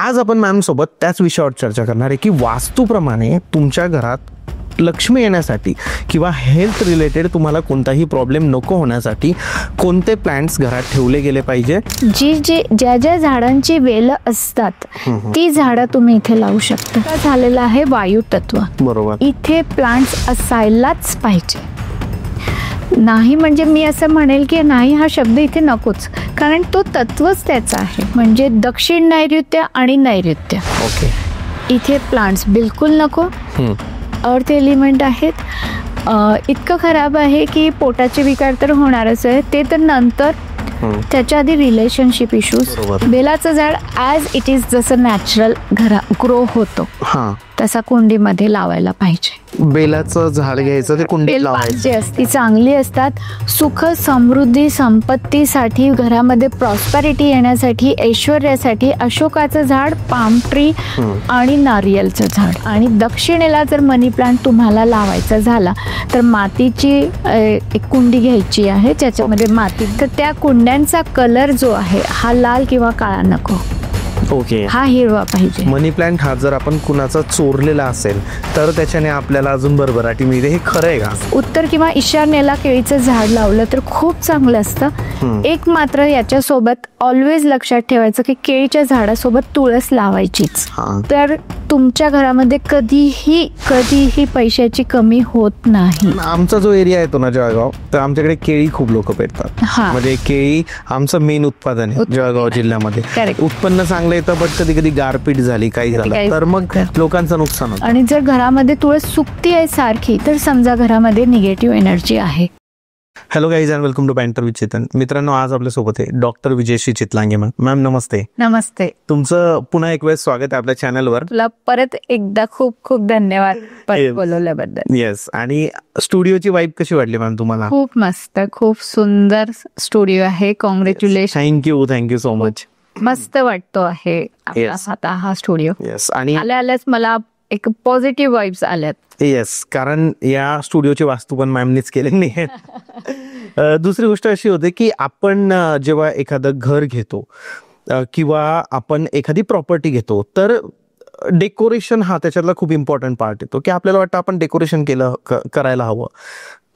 आज आपण मॅम सोबत त्याच विषयावर चर्चा करणार आहे की वास्तूप्रमाणे तुमच्या घरात लक्ष्मी येण्यासाठी किंवा हेल्थ रिलेटेड तुम्हाला कोणताही प्रॉब्लेम नको होण्यासाठी कोणते प्लांट्स घरात ठेवले गेले पाहिजे. ज्या ज्या झाडांची वेल असतात ती झाडं तुम्ही इथे लावू शकता. झालेलं आहे वायू तत्व. बरोबर. इथे प्लांट्स असायलाच पाहिजे. नाही म्हणजे मी असं म्हणेल की नाही हा शब्द इथे नकोच, कारण तो तत्वच त्याचा आहे. म्हणजे दक्षिण नैऋत्य आणि नैऋत्य. ओके. इथे प्लांट्स बिलकुल नको. अर्थ एलिमेंट आहेत. इतकं खराब आहे की पोटाचे विकार तर होणारच आहे, ते तर नंतर. त्याच्या आधी रिलेशनशिप इश्यूज. बेलाचं झाड ॲज इट इज जसं नॅचरल ग्रो होतो तसा कुंडीमध्ये लावायला पाहिजे. बेलाचं झाड घ्यायचं, ते कुंडीत लावायचं. ती चांगली असतात. सुख समृद्धी संपत्तीसाठी, घरामध्ये प्रॉस्पॅरिटी येण्यासाठी, ऐश्वर्यासाठी अशोकाचं झाड, पाम ट्री आणि नारियलचं झाड. आणि दक्षिणेला जर मनी प्लांट तुम्हाला लावायचा झाला तर मातीची एक कुंडी घ्यायची आहे ज्याच्यामध्ये माती. तर त्या कुंड्यांचा कलर जो आहे हा लाल किंवा काळा नको. ओके. हा हिरवा पाहिजे. मनी प्लांट हा जर आपण कुणाचा चोरलेला असेल तर त्याच्याने आपल्याला अजून भरभराटी मिळते, हे खरं आहे का? उत्तर किंवा ईशान्येला केळीचं झाड लावलं तर खूप चांगलं असतं. एक मात्र याच्यासोबत ऑलवेज लक्षात ठेवायचं की केळीच्या झाडासोबत तुळस लावायचीच. तर तुमच्या घरामध्ये कधीही पैशाची कमी होत नाही. आमचा जो एरिया येतो ना जळगाव, तर आमच्याकडे केळी खूप लोक पेरतात. म्हणजे केळी आमचं मेन उत्पादन आहे जळगाव जिल्ह्यामध्ये. उत्पन्न चांगलं येतं, पण कधी कधी गारपीट झाली, काही झालं तर मग लोकांचं नुकसान होतं. आणि जर घरामध्ये तुळस सुकती आहे सारखी तर समजा घरामध्ये निगेटिव्ह एनर्जी आहे. Hello guys and welcome to banter with Chetan. मित्रांनो, आज आपल्या सोबत आहे doctor Vijayshree Chitlange ma'am. Ma'am नमस्ते. नमस्ते. तुमचं पुन्हा एक वेळेस स्वागत आहे आपल्या चॅनलवर. तुला परत एकदा खूप खूप धन्यवाद बोलवल्याबद्दल. येस. आणि स्टुडिओची वाईब कशी वाटली मॅम तुम्हाला? खूप मस्त, खूप सुंदर स्टुडिओ आहे. कॉंग्रॅच्युलेशन. Thank you so much. मस्त वाटतो आहे आता हा स्टुडिओ. येस. आणि आल्याच मला एक पॉझिटिव्ह वाईब्स आल्यात. येस, कारण या स्टुडिओची वास्तू पण मॅमनीच केलेली आहे. दुसरी गोष्ट अशी होते की आपण जेव्हा एखादं घर घेतो किंवा आपण एखादी प्रॉपर्टी घेतो तर डेकोरेशन हा त्याच्यातला खूप इम्पॉर्टंट पार्ट येतो की आपल्याला वाटतं आपण डेकोरेशन करायला हवं.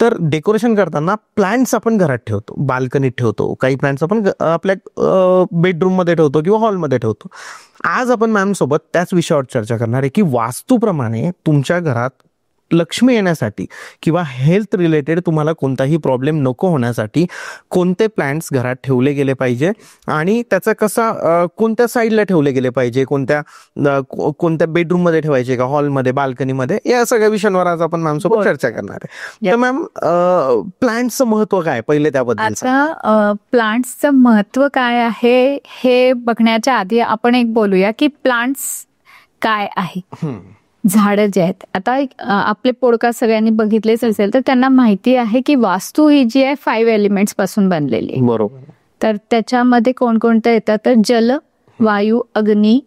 तर डेकोरेशन करताना प्लांट्स आपण घरात ठेवतो, बाल्कनीत ठेवतो, काही प्लांट्स आपण आपल्या बेडरूममध्ये ठेवतो किंवा हॉलमध्ये ठेवतो. आज आपण मॅम सोबत त्याच विषयावर चर्चा करणार आहे की वास्तूप्रमाणे तुमच्या घरात लक्ष्मी येण्यासाठी किंवा हेल्थ रिलेटेड तुम्हाला कोणताही प्रॉब्लेम नको होण्यासाठी कोणते प्लांट्स घरात ठेवले गेले पाहिजे आणि त्याचा कसा कोणत्या साईडला ठेवले गेले पाहिजे, कोणत्या बेडरूममध्ये ठेवायचे का, हॉलमध्ये, बाल्कनीमध्ये, या सगळ्या विषयांवर आज आपण मॅम सोबत चर्चा करणार आहे. तर मॅम, प्लांट्सचं महत्व काय पहिले त्याबद्दल? आता प्लांट्सचं महत्व काय आहे हे बघण्याच्या आधी आपण एक बोलूया की प्लांट्स काय आहे. झाडं जे आहेत, आता आपले पॉडकास्ट सगळ्यांनी बघितलेच असेल तर त्यांना माहिती आहे की वास्तू ही जी आहे 5 एलिमेंट्स पासून बनलेली आहे. बरोबर. तर त्याच्यामध्ये कोणकोणते येतात तर जल, वायू, अग्नी,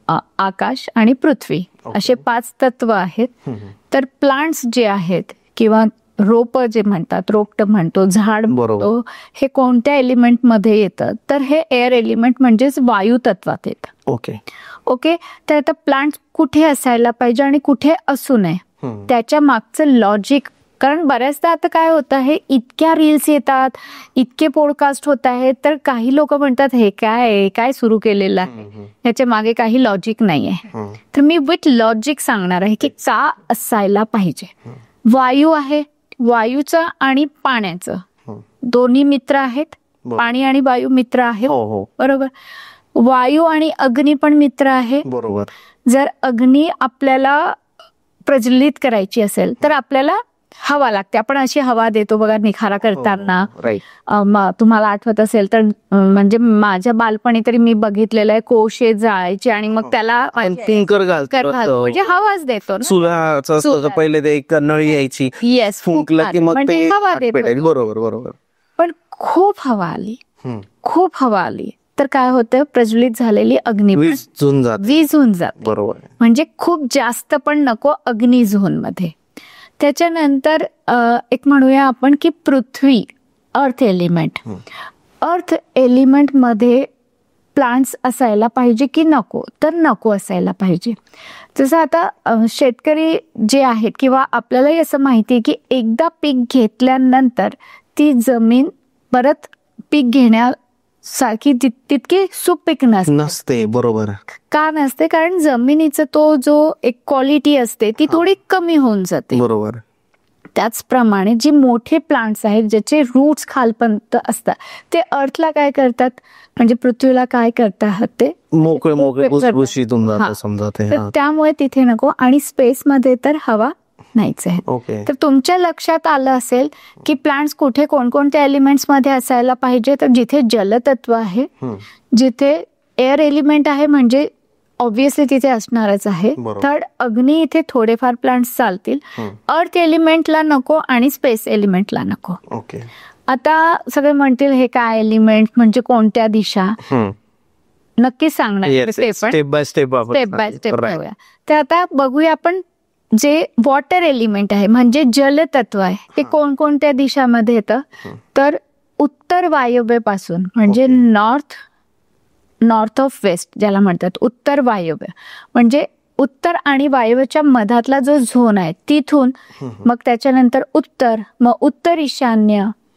आकाश आणि पृथ्वी असे 5 तत्व आहेत. तर प्लांट्स जे आहेत किंवा रोप जे म्हणतात, रोपट म्हणतो, झाड म्हणतो, हे कोणत्या एलिमेंट मध्ये येतं तर हे एअर एलिमेंट म्हणजेच वायू तत्वात येतं. ओके. तर आता प्लांट कुठे असायला पाहिजे आणि कुठे असू नये त्याच्या मागचं लॉजिक, कारण बऱ्याचदा आता काय होतं आहे, इतक्या रील्स येतात, इतके पॉडकास्ट होत आहेत, तर काही लोक म्हणतात हे काय सुरू केलेलं आहे, याच्या मागे काही लॉजिक नाही आहे. तर मी विथ लॉजिक सांगणार आहे की का असायला पाहिजे. वायू आहे, वायूचं आणि पाण्याचं दोन्ही मित्र आहेत. पाणी आणि वायू मित्र आहेत. बरोबर. वायू आणि अग्नी पण मित्र आहे. बरोबर. जर अग्नी आपल्याला प्रज्वलित करायची असेल तर आपल्याला हवा लागते. आपण अशी हवा देतो बघा निखारा करताना. तुम्हाला आठवत असेल तर म्हणजे माझ्या बालपणी तरी मी बघितलेलं आहे, कोशे जाळायचे आणि मग त्याला म्हणजे हवाच देतो. पहिले ते एक नळी यायची, फुंकलं की मग ते हवा देतो. बरोबर. पण खूप हवा आली तर काय होतं, प्रज्वलित झालेली अग्नी विझून जाते. बरोबर. म्हणजे खूप जास्त पण नको अग्नी झोन मध्ये. त्याच्यानंतर एक म्हणूया आपण की पृथ्वी, अर्थ एलिमेंट मध्ये प्लांट्स असायला पाहिजे की नको, तर नको असायला पाहिजे. जसं आता शेतकरी जे आहेत किंवा आपल्यालाही असं माहिती आहे की एकदा पीक घेतल्यानंतर ती जमीन परत पीक घेण्यासारखी तितकी सुपीक नसते. बरोबर. का नसते? कारण जमिनीचा तो जो एक क्वालिटी असते ती थोडी कमी होऊन जाते. बरोबर. त्याचप्रमाणे जी मोठे प्लांट्स आहेत ज्याचे रूट्स खालपर्यंत असतात ते अर्थला काय करतात, म्हणजे पृथ्वीला काय करतात, ते मोकळे भुसभुशीत होऊन जातं समजा ते. तर त्यामुळे तिथे नको. आणि स्पेस मध्ये तर हवा नाहीच आहे. ओके. तर तुमच्या लक्षात आलं असेल की प्लांट्स कुठे कोणकोणत्या एलिमेंट्स मध्ये असायला पाहिजे. तर जिथे जलतत्व आहे, जिथे एअर एलिमेंट आहे म्हणजे ऑब्व्हियसली तिथे असणारच आहे. थर्ड, अग्नी इथे थोडेफार प्लांट्स चालतील. अर्थ एलिमेंटला नको आणि स्पेस एलिमेंटला नको. ओके. आता सगळे म्हणतील हे काय एलिमेंट म्हणजे कोणत्या दिशा, नक्कीच सांगणार. स्टेप बाय स्टेप बघूया. तर आता बघूया आपण जे वॉटर एलिमेंट आहे म्हणजे जलतत्व आहे ते कोणकोणत्या दिशामध्ये येतं. तर उत्तर वायव्येपासून म्हणजे नॉर्थ ऑफ वेस्ट ज्याला म्हणतात, उत्तर वायव्य म्हणजे उत्तर आणि वायव्यच्या मधातला जो झोन आहे तिथून मग त्याच्यानंतर उत्तर, मग उत्तर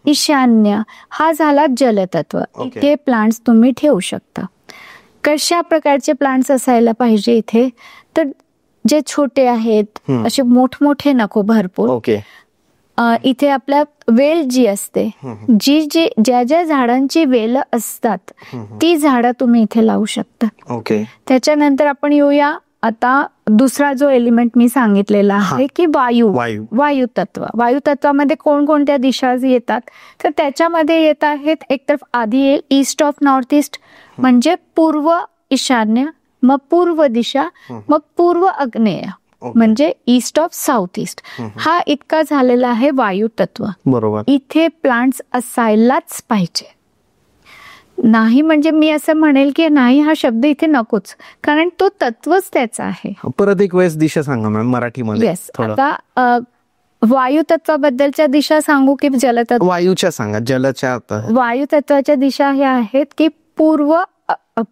ईशान्य हा झाला जलतत्व. इथे प्लांट्स तुम्ही ठेवू शकता. कशा प्रकारचे प्लांट्स असायला पाहिजे इथे, तर जे छोटे आहेत असे मोठमोठे नको भरपूर. ओके. इथे आपल्या वेल जी असते, ज्या झाडांची वेल असतात ती झाडं तुम्ही इथे लावू शकता. ओके. त्याच्यानंतर आपण येऊया आता दुसरा जो एलिमेंट मी सांगितलेला आहे की वायू तत्व. वायू तत्वामध्ये कोणकोणत्या दिशा येतात, तर त्याच्यामध्ये येत आहेत एकतर आधी येईल ईस्ट ऑफ नॉर्थ ईस्ट म्हणजे पूर्व ईशान्य, मग पूर्व दिशा, मग पूर्व आग्नेय म्हणजे ईस्ट ऑफ साऊथ ईस्ट. हा इतका झालेला आहे वायू तत्व. बरोबर. इथे प्लांट्स असायलाच पाहिजे. नाही म्हणजे मी असं म्हणेल की नाही हा शब्द इथे नकोच, कारण तो तत्वच त्याचा आहे. परत एक वेळेस दिशा सांगा मॅम मराठीमध्ये. येस. आता वायू तत्वाबद्दलच्या दिशा सांगू की जलतत्व? वायूच्या सांगा. जलच्या. वायू तत्वाच्या दिशा ह्या आहेत की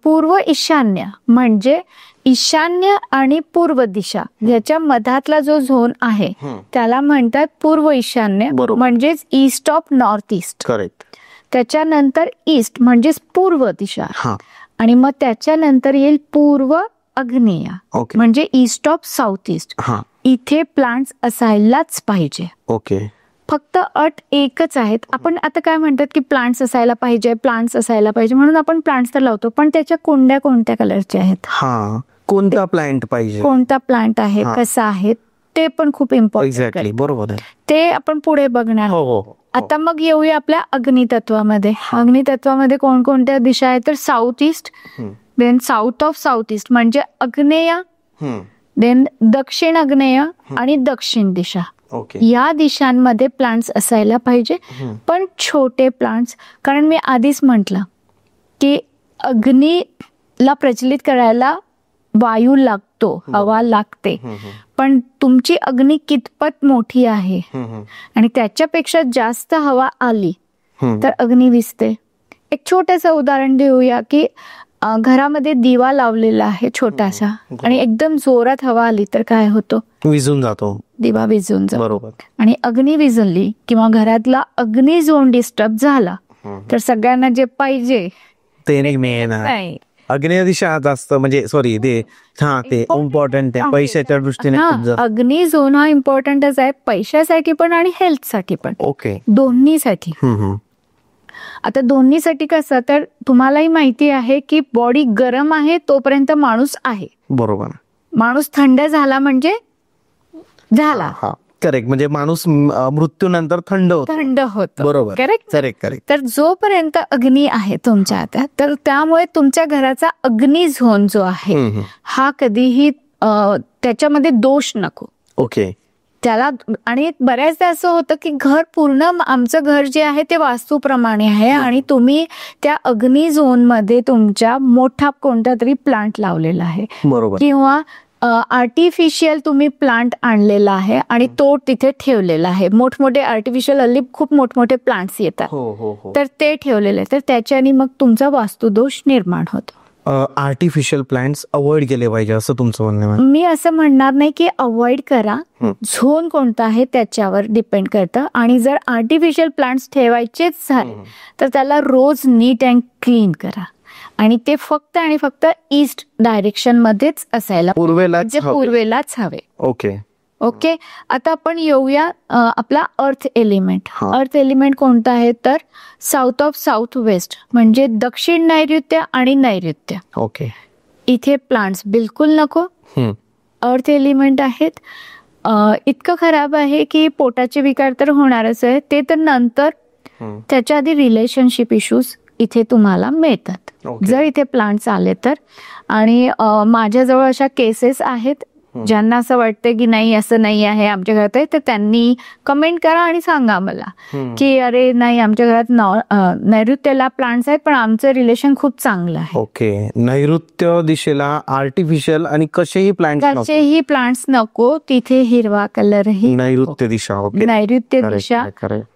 पूर्व ईशान्य म्हणजे ईशान्य आणि पूर्व दिशा याच्या मधातला जो झोन आहे त्याला म्हणतात पूर्व ईशान्य म्हणजेच east of north east. Correct. त्याच्यानंतर ईस्ट म्हणजेच पूर्व दिशा, आणि मग त्याच्यानंतर येईल पूर्व आग्नेय म्हणजे ईस्ट ऑफ साऊथ ईस्ट. इथे प्लांट्स असायलाच पाहिजे. ओके. फक्त अट एकच आहेत. आपण आता काय म्हणतात की प्लांट्स असायला पाहिजे म्हणून आपण प्लांट्स तर लावतो, पण त्याच्या कुंड्या कोणत्या कलरच्या आहेत, कोणता प्लांट पाहिजे, कोणता प्लांट आहे, कसा आहे, ते पण खूप इम्पॉर्टंट. एक्झॅक्टली. बरोबर आहे. ते आपण पुढे बघणार. आता मग येऊया आपल्या अग्नितत्वामध्ये. अग्नितत्वामध्ये कोणकोणत्या दिशा आहेत, तर south east, then south of south east म्हणजे आग्नेय, देन दक्षिण आग्नेय आणि दक्षिण दिशा. या दिशांमध्ये प्लांट्स असायला पाहिजे, पण छोटे प्लांट्स. कारण मी आधीच म्हटलं की अग्नीला प्रज्वलित करायला वायू लागतो, हवा लागते, पण तुमची अग्नी कितपत मोठी आहे आणि त्याच्यापेक्षा जास्त हवा आली तर अग्नी विझते. एक छोटंसं उदाहरण देऊया की घरामध्ये दिवा लावलेला आहे छोटासा आणि एकदम जोरात हवा आली तर काय होतो, विझून जातो, दिवा विझून जातो. बरोबर. आणि अग्नी विझली किंवा घरातला अग्नी झोन डिस्टर्ब झाला तर सगळ्यांना जे पाहिजे ते नाही. अग्नी दिशा जास्त म्हणजे सॉरी ते इम्पॉर्टंट आहे पैशाच्या दृष्टीने. अग्नी झोन हा इम्पॉर्टंटच आहे पैशासाठी पण आणि हेल्थसाठी पण. ओके. दोन्हीसाठी. आता दोन्हीसाठी कसं, तर तुम्हालाही माहिती आहे की बॉडी गरम आहे तोपर्यंत माणूस आहे. बरोबर. माणूस थंड झाला म्हणजे झाला. करेक्ट. म्हणजे माणूस मृत्यूनंतर थंड होतो. बरोबर. करेक्ट. तर जोपर्यंत अग्नी आहे तुमच्या हातात, तर त्यामुळे तुमच्या घराचा अग्नी झोन जो आहे हा कधीही त्याच्यामध्ये दोष नको. ओके. त्याला. आणि बऱ्याचदा असं होतं की घर पूर्ण, आमचं घर जे आहे ते वास्तूप्रमाणे आहे आणि तुम्ही त्या अग्नी झोन मध्ये तुमच्या मोठा कोणता तरी प्लांट लावलेला आहे, बरोबर, किंवा आर्टिफिशियल तुम्ही प्लांट आणलेला आहे आणि तो तिथे ठेवलेला आहे. मोठमोठे आर्टिफिशियल हल्ली खूप मोठमोठे प्लांट्स येतात, हो. तर ते ठेवलेले तर त्याच्याने मग तुमचा वास्तुदोष निर्माण होतो. आर्टिफिशियल प्लांट्स अवॉइड केले पाहिजे असं तुमचं म्हणणं आहे? मी असं म्हणणार नाही की अवॉइड करा, झोन कोणता आहे त्याच्यावर डिपेंड करतं. आणि जर आर्टिफिशियल प्लांट्स ठेवायचेच झाले तर त्याला रोज नीट अँड क्लीन करा आणि ते फक्त आणि फक्त ईस्ट डायरेक्शन मध्येच असायला, पूर्वेलाच हवे. ओके. आता आपण येऊया आपला अर्थ एलिमेंट. अर्थ एलिमेंट कोणता आहे तर साऊथ ऑफ साऊथ वेस्ट, म्हणजे दक्षिण नैऋत्य आणि नैऋत्य. इथे प्लांट्स बिलकुल नको. अर्थ एलिमेंट आहेत. इतकं खराब आहे की पोटाचे विकार तर होणारच आहे, ते तर नंतर. त्याच्या आधी रिलेशनशिप इश्यूज इथे तुम्हाला मिळतात जर इथे प्लांट्स आले तर. आणि माझ्याजवळ अशा केसेस आहेत ज्यांना असं वाटतं की नाही असं नाही आहे आमच्या घरात आहे, तर त्यांनी कमेंट करा आणि सांगा मला की अरे नाही आमच्या घरात नैऋत्यला प्लांट्स आहेत पण आमचं रिलेशन खूप चांगलं आहे. नैऋत्य दिशेला आर्टिफिशियल आणि कसेही प्लांट्स नको. तिथे हिरवा कलरही नैऋत्य दिशा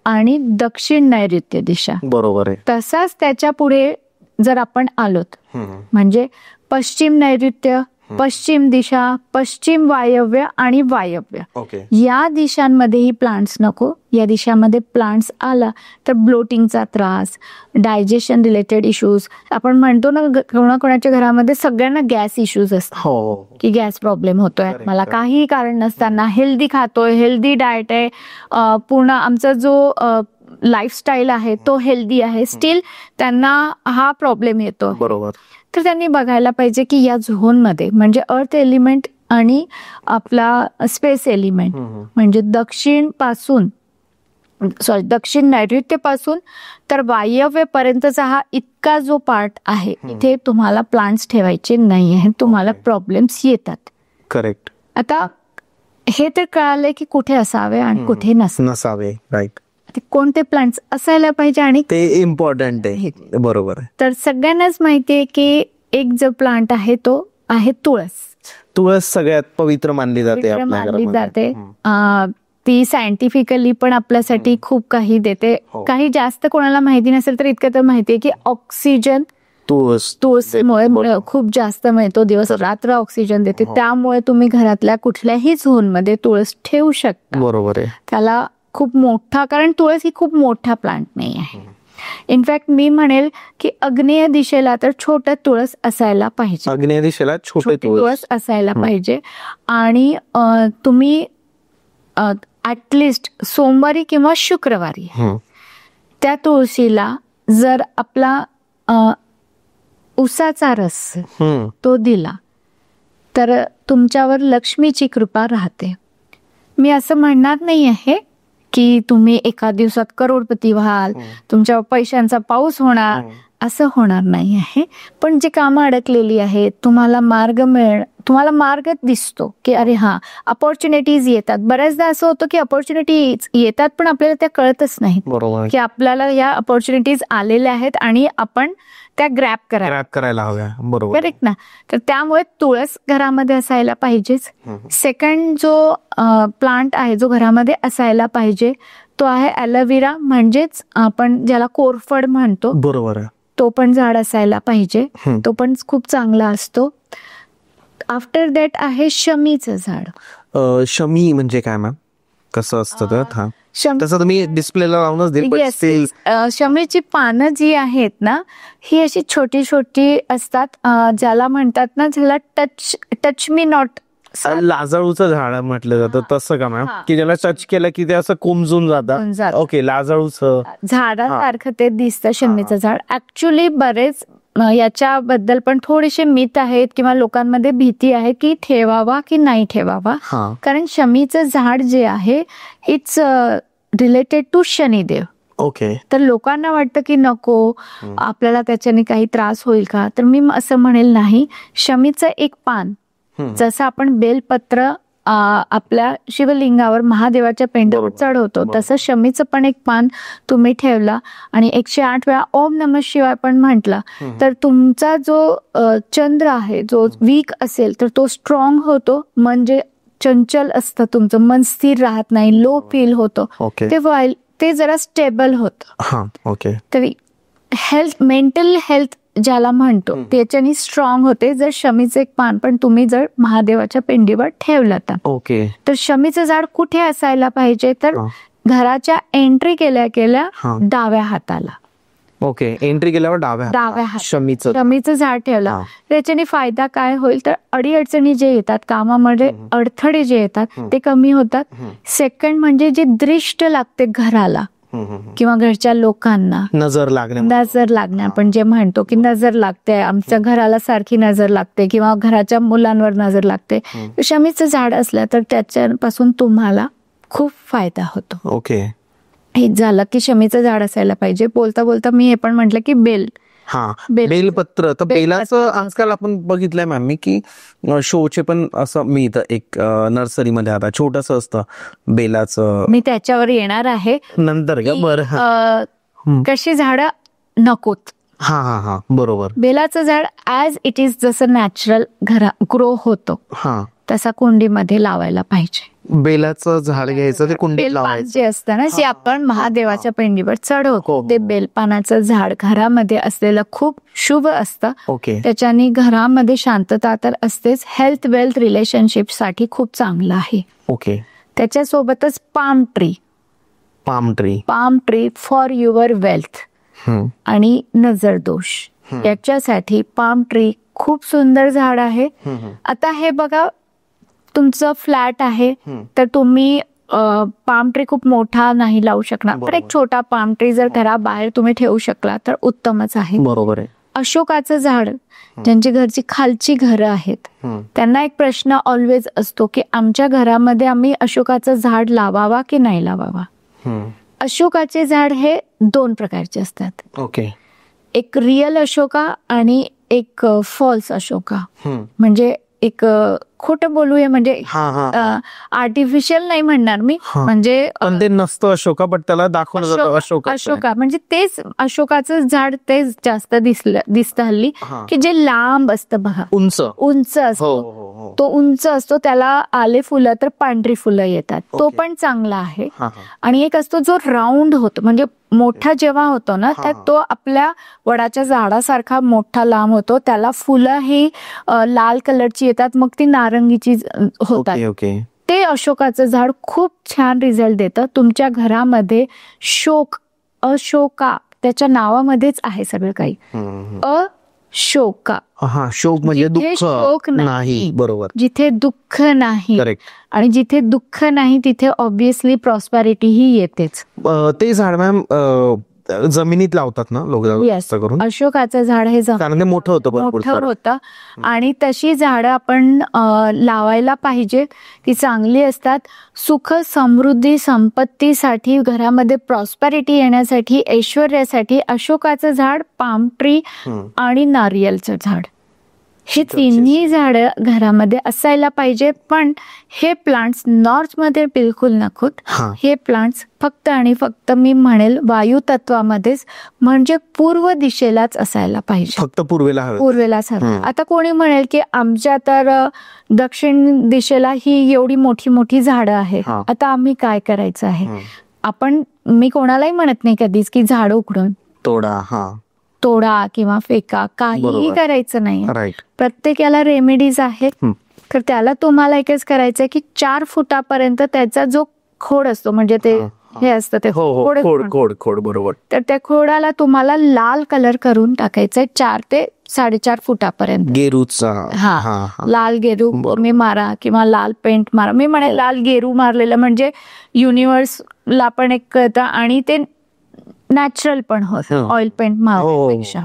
आणि दक्षिण नैऋत्य दिशा. बरोबर आहे. तसाच त्याच्या पुढे जर आपण आलोत म्हणजे पश्चिम नैऋत्य, पश्चिम दिशा, पश्चिम वायव्य आणि वायव्य, या दिशांमध्येही प्लांट्स नको. या दिशामध्ये प्लांट्स आला तर ब्लोटिंगचा त्रास, डायजेशन रिलेटेड इश्यूज. आपण म्हणतो ना कोणाकोणाच्या घरामध्ये सगळ्यांना गॅस इश्यूज असतात की गॅस प्रॉब्लेम होतोय मला काही कारण नसताना. हेल्दी खातोय, हेल्दी डाएट आहे, पूर्ण आमचा जो लाईफस्टाईल आहे तो हेल्दी आहे, स्टील त्यांना हा प्रॉब्लेम येतो. बरोबर. तर त्यांनी बघायला पाहिजे की या झोनमध्ये म्हणजे अर्थ एलिमेंट आणि आपला स्पेस एलिमेंट म्हणजे दक्षिण नैऋत्य पासून तर वायव्य पर्यंतचा हा इतका जो पार्ट आहे इथे तुम्हाला प्लांट्स ठेवायचे नाही आहेत, तुम्हाला प्रॉब्लेम्स येतात. करेक्ट. आता हे तर कळालंय की कुठे असावे आणि कुठे नसावे. राईट. कोणते प्लांट्स असायला पाहिजे आणि ते इम्पॉर्टंट आहे. बरोबर. तर सगळ्यांनाच माहितीये की एक जो प्लांट आहे तो आहे तुळस. तुळस सगळ्यात पवित्र मानली जाते. ती सायंटिफिकली पण आपल्यासाठी खूप काही देते. काही जास्त कोणाला माहिती नसेल तर इतकं तर माहितीये की ऑक्सिजन तुळसमुळे खूप जास्त मिळतो. दिवस रात्र ऑक्सिजन देते. त्यामुळे तुम्ही घरातल्या कुठल्याही झोन मध्ये तुळस ठेवू शकता. बरोबर आहे. त्याला खूप मोठा, कारण तुळस ही खूप मोठा प्लांट नाही आहे. इनफॅक्ट मी म्हणेल की आग्नेय दिशेला तर छोटं तुळस असायला पाहिजे. आग्नेय दिशेला छोटे तुळस असायला पाहिजे. आणि तुम्ही ऍटलिस्ट सोमवारी किंवा शुक्रवारी त्या तुळशीला जर आपला उसाचा रस तो दिला तर तुमच्यावर लक्ष्मीची कृपा राहते. मी असं म्हणणार नाही आहे की तुम्ही एका दिवसात करोडपती व्हाल, तुमच्या पैशांचा पाऊस होणार, असं होणार नाही आहे. पण जे कामं अडकलेली आहेत तुम्हाला मार्ग दिसतो की अरे हा अपॉर्च्युनिटीज येतात. बऱ्याचदा असं होतं की अपॉर्च्युनिटीज येतात पण आपल्याला त्या कळतच नाहीत की आपल्याला या अपॉर्च्युनिटीज आलेल्या आहेत आणि आपण त्या ग्रॅब करायला हव्या. बरोबर. करेक्ट ना. तर त्यामुळे तुळस घरामध्ये असायला पाहिजेच. सेकंड जो प्लांट आहे जो घरामध्ये असायला पाहिजे तो आहे ॲलोव्हेरा, म्हणजेच आपण ज्याला कोरफड म्हणतो. बरोबर. तो पण झाड असायला पाहिजे. तो पण खूप चांगला असतो. आफ्टर दॅट आहे शमीचं झाड. शमी म्हणजे काय मॅम, कसं असतं तर? तसं तुम्ही डिस्प्लेला लावूनच देईल. शमीची पानं जी आहेत ना ही अशी छोटी छोटी असतात, ज्याला म्हणतात ना ज्याला टच मी नॉट, लाजाळूचं झाड म्हटलं जातं. तसं का मॅम, की ज्याला टच केलं की ते असं कोमजून जातं? ओके. लाजाळूचं झाडासारखं ते दिसतं शमीचं झाड. ऍक्च्युली बरेच याच्याबद्दल पण थोडेसे मिथ आहेत किंवा लोकांमध्ये भीती आहे की ठेवावा की नाही ठेवावा. कारण शमीचं झाड जे आहे it's related to Shanidev. Okay. तर लोकांना वाटतं की नको आपल्याला त्याच्याने काही त्रास होईल का, तर मी असं म्हणेल नाही. शमीचं एक पान जसं आपण बेलपत्र आपल्या शिवलिंगावर महादेवाच्या पेंडावर चढवतो, तसं शमीचं पण एक पान तुम्ही ठेवला आणि 108 वेळा ओम नमः शिवाय पण म्हटला, तर तुमचा जो चंद्र आहे जो वीक असेल तर तो स्ट्रॉंग होतो. म्हणजे चंचल असतं तुमचं मन, स्थिर राहत नाही, लो फील होतो, ते जरा स्टेबल होतं. तर हेल्थ, मेंटल हेल्थ ज्याला म्हणतो त्याच्याने स्ट्रॉंग होते जर शमीचं एक पान पण तुम्ही जर महादेवाच्या पिंडीवर ठेवलं तर. शमीचं झाड कुठे असायला पाहिजे तर घराच्या एंट्री केल्या डाव्या हाताला. एंट्री केल्यावर डाव्या शमीचं झाड ठेवलं त्याच्याने फायदा काय होईल तर अडीअडचणी जे येतात कामामध्ये, अडथळे जे येतात ते कमी होतात. सेकंड म्हणजे जे दृष्ट लागते घराला किंवा घरच्या लोकांना, नजर लागणे आपण जे म्हणतो की नजर लागते, आमच्या घराला सारखी नजर लागते किंवा घराच्या मुलांवर नजर लागते, शमीचं झाड असलं तर त्याच्यापासून तुम्हाला खूप फायदा होतो. हे झालं की शमीचं झाड असायला पाहिजे. बोलता बोलता मी हे पण म्हटलं की बेलपत्र. तर बेलाचं आजकाल आपण बघितलंय मॅम मी की शोचे पण असं मिळतं एक नर्सरीमध्ये, आता छोटस असतं बेलाचं. मी त्याच्यावर येणार आहे नंतर. कशी झाडं नकोत. बरोबर. बेलाचं झाड ऍज इट इज जसं नॅचरल ग्रो होतो तसा कुंडीमध्ये लावायला पाहिजे. बेलाचं झाड घ्यायचं ते कुंडीत लावायचं जे असतं ना, जे आपण महादेवाच्या पिंडीवर चढवतो, ते बेलपानाचं झाड घरामध्ये असलेलं खूप शुभ असतं. त्याच्याने घरामध्ये शांतता तर असतेच, हेल्थ वेल्थ रिलेशनशिप साठी खूप चांगलं आहे. त्याच्यासोबतच palm tree for your wealth आणि नजर दोष याच्यासाठी पाम ट्री खूप सुंदर झाड आहे. आता हे बघा, तुमचं फ्लॅट आहे तर तुम्ही पाम ट्री खूप मोठा नाही लावू शकणार, पण एक छोटा पाम ट्री जर घराबाहेर तुम्ही ठेवू शकला तर उत्तमच आहे. बरोबर आहे. अशोकाचं झाड, ज्यांची घरची खालची घरं आहेत त्यांना एक प्रश्न ऑलवेज असतो की आमच्या घरामध्ये आम्ही अशोकाचं झाड लावावा की नाही लावावा. अशोकाचे झाड हे 2 प्रकारचे असतात. एक रिअल अशोका आणि एक फॉल्स अशोका. म्हणजे एक खोटं बोलूया म्हणजे आर्टिफिशियल नाही म्हणणार मी, म्हणजे ते नसतं अशोका, पण त्याला दाखवलं जातं अशोका. म्हणजे तेच अशोकाचं झाड तेच जास्त दिसतं हल्ली की जे लांब असतं बघा, उंच असतो. तो उंच असतो, त्याला आले फुलं तर पांढरी फुलं येतात, तो पण चांगला आहे. आणि एक असतो जो राऊंड होतो, म्हणजे मोठा जेव्हा होतो ना तर तो आपल्या वडाच्या झाडासारखा मोठा लांब होतो, त्याला फुलं ही लाल कलरची येतात, मग ती नारंगीची होतात. ते अशोकाचं झाड खूप छान रिझल्ट देतं तुमच्या घरामध्ये. अशोका त्याच्या नावामध्येच आहे सगळं काही. अशोका, शोक म्हणजे दुःख नाही. बरोबर. जिथे दुःख नाही, आणि जिथे दुःख नाही तिथे ऑब्विसली प्रॉस्पॅरिटी ही येतेच. ते झाड मॅम जमिनीत लावतात ना लोक जास्त करून. अशोकाचं झाड हे कारण ते मोठं होतं आणि तशी झाडं आपण लावायला पाहिजे. ती चांगली असतात. सुख समृद्धी संपत्तीसाठी, घरामध्ये प्रॉस्पॅरिटी येण्यासाठी, ऐश्वर्यासाठी अशोकाचं झाड, पाम ट्री आणि नारियलचं झाड हे तिन्ही झाडं घरामध्ये असायला पाहिजे. पण हे प्लांट्स नॉर्थ मध्ये बिलकुल नकोत. हे प्लांट्स फक्त आणि फक्त मी म्हणेल वायू तत्वामध्येच, म्हणजे पूर्व दिशेलाच असायला पाहिजे. फक्त पूर्वेलाच हवं. आता कोणी म्हणेल की आमच्या तर दक्षिण दिशेला ही एवढी मोठी मोठी झाडं आहेत, आता आम्ही काय करायचं आहे. मी कोणालाही म्हणत नाही कधीच की झाडं उकडून तोडा किंवा फेका, काहीही करायचं नाही. प्रत्येकाला रेमेडीज आहेत. तर त्याला तुम्हाला एकच करायचंय की 4 फुटापर्यंत त्याचा जो खोड असतो, म्हणजे ते हे असतं ते खोड, बरोबर. तर त्या खोडाला तुम्हाला लाल कलर करून टाकायचंय 4 ते 4.5 फुटापर्यंत. गेरूचा लाल गेरू तुम्ही मारा किंवा लाल पेंट मारा. मी म्हणे लाल गेरू मारलेलं म्हणजे युनिव्हर्सला पण एक कळतं आणि ते नॅचरल पण होत. ऑइल पेंट मारण्यापेक्षा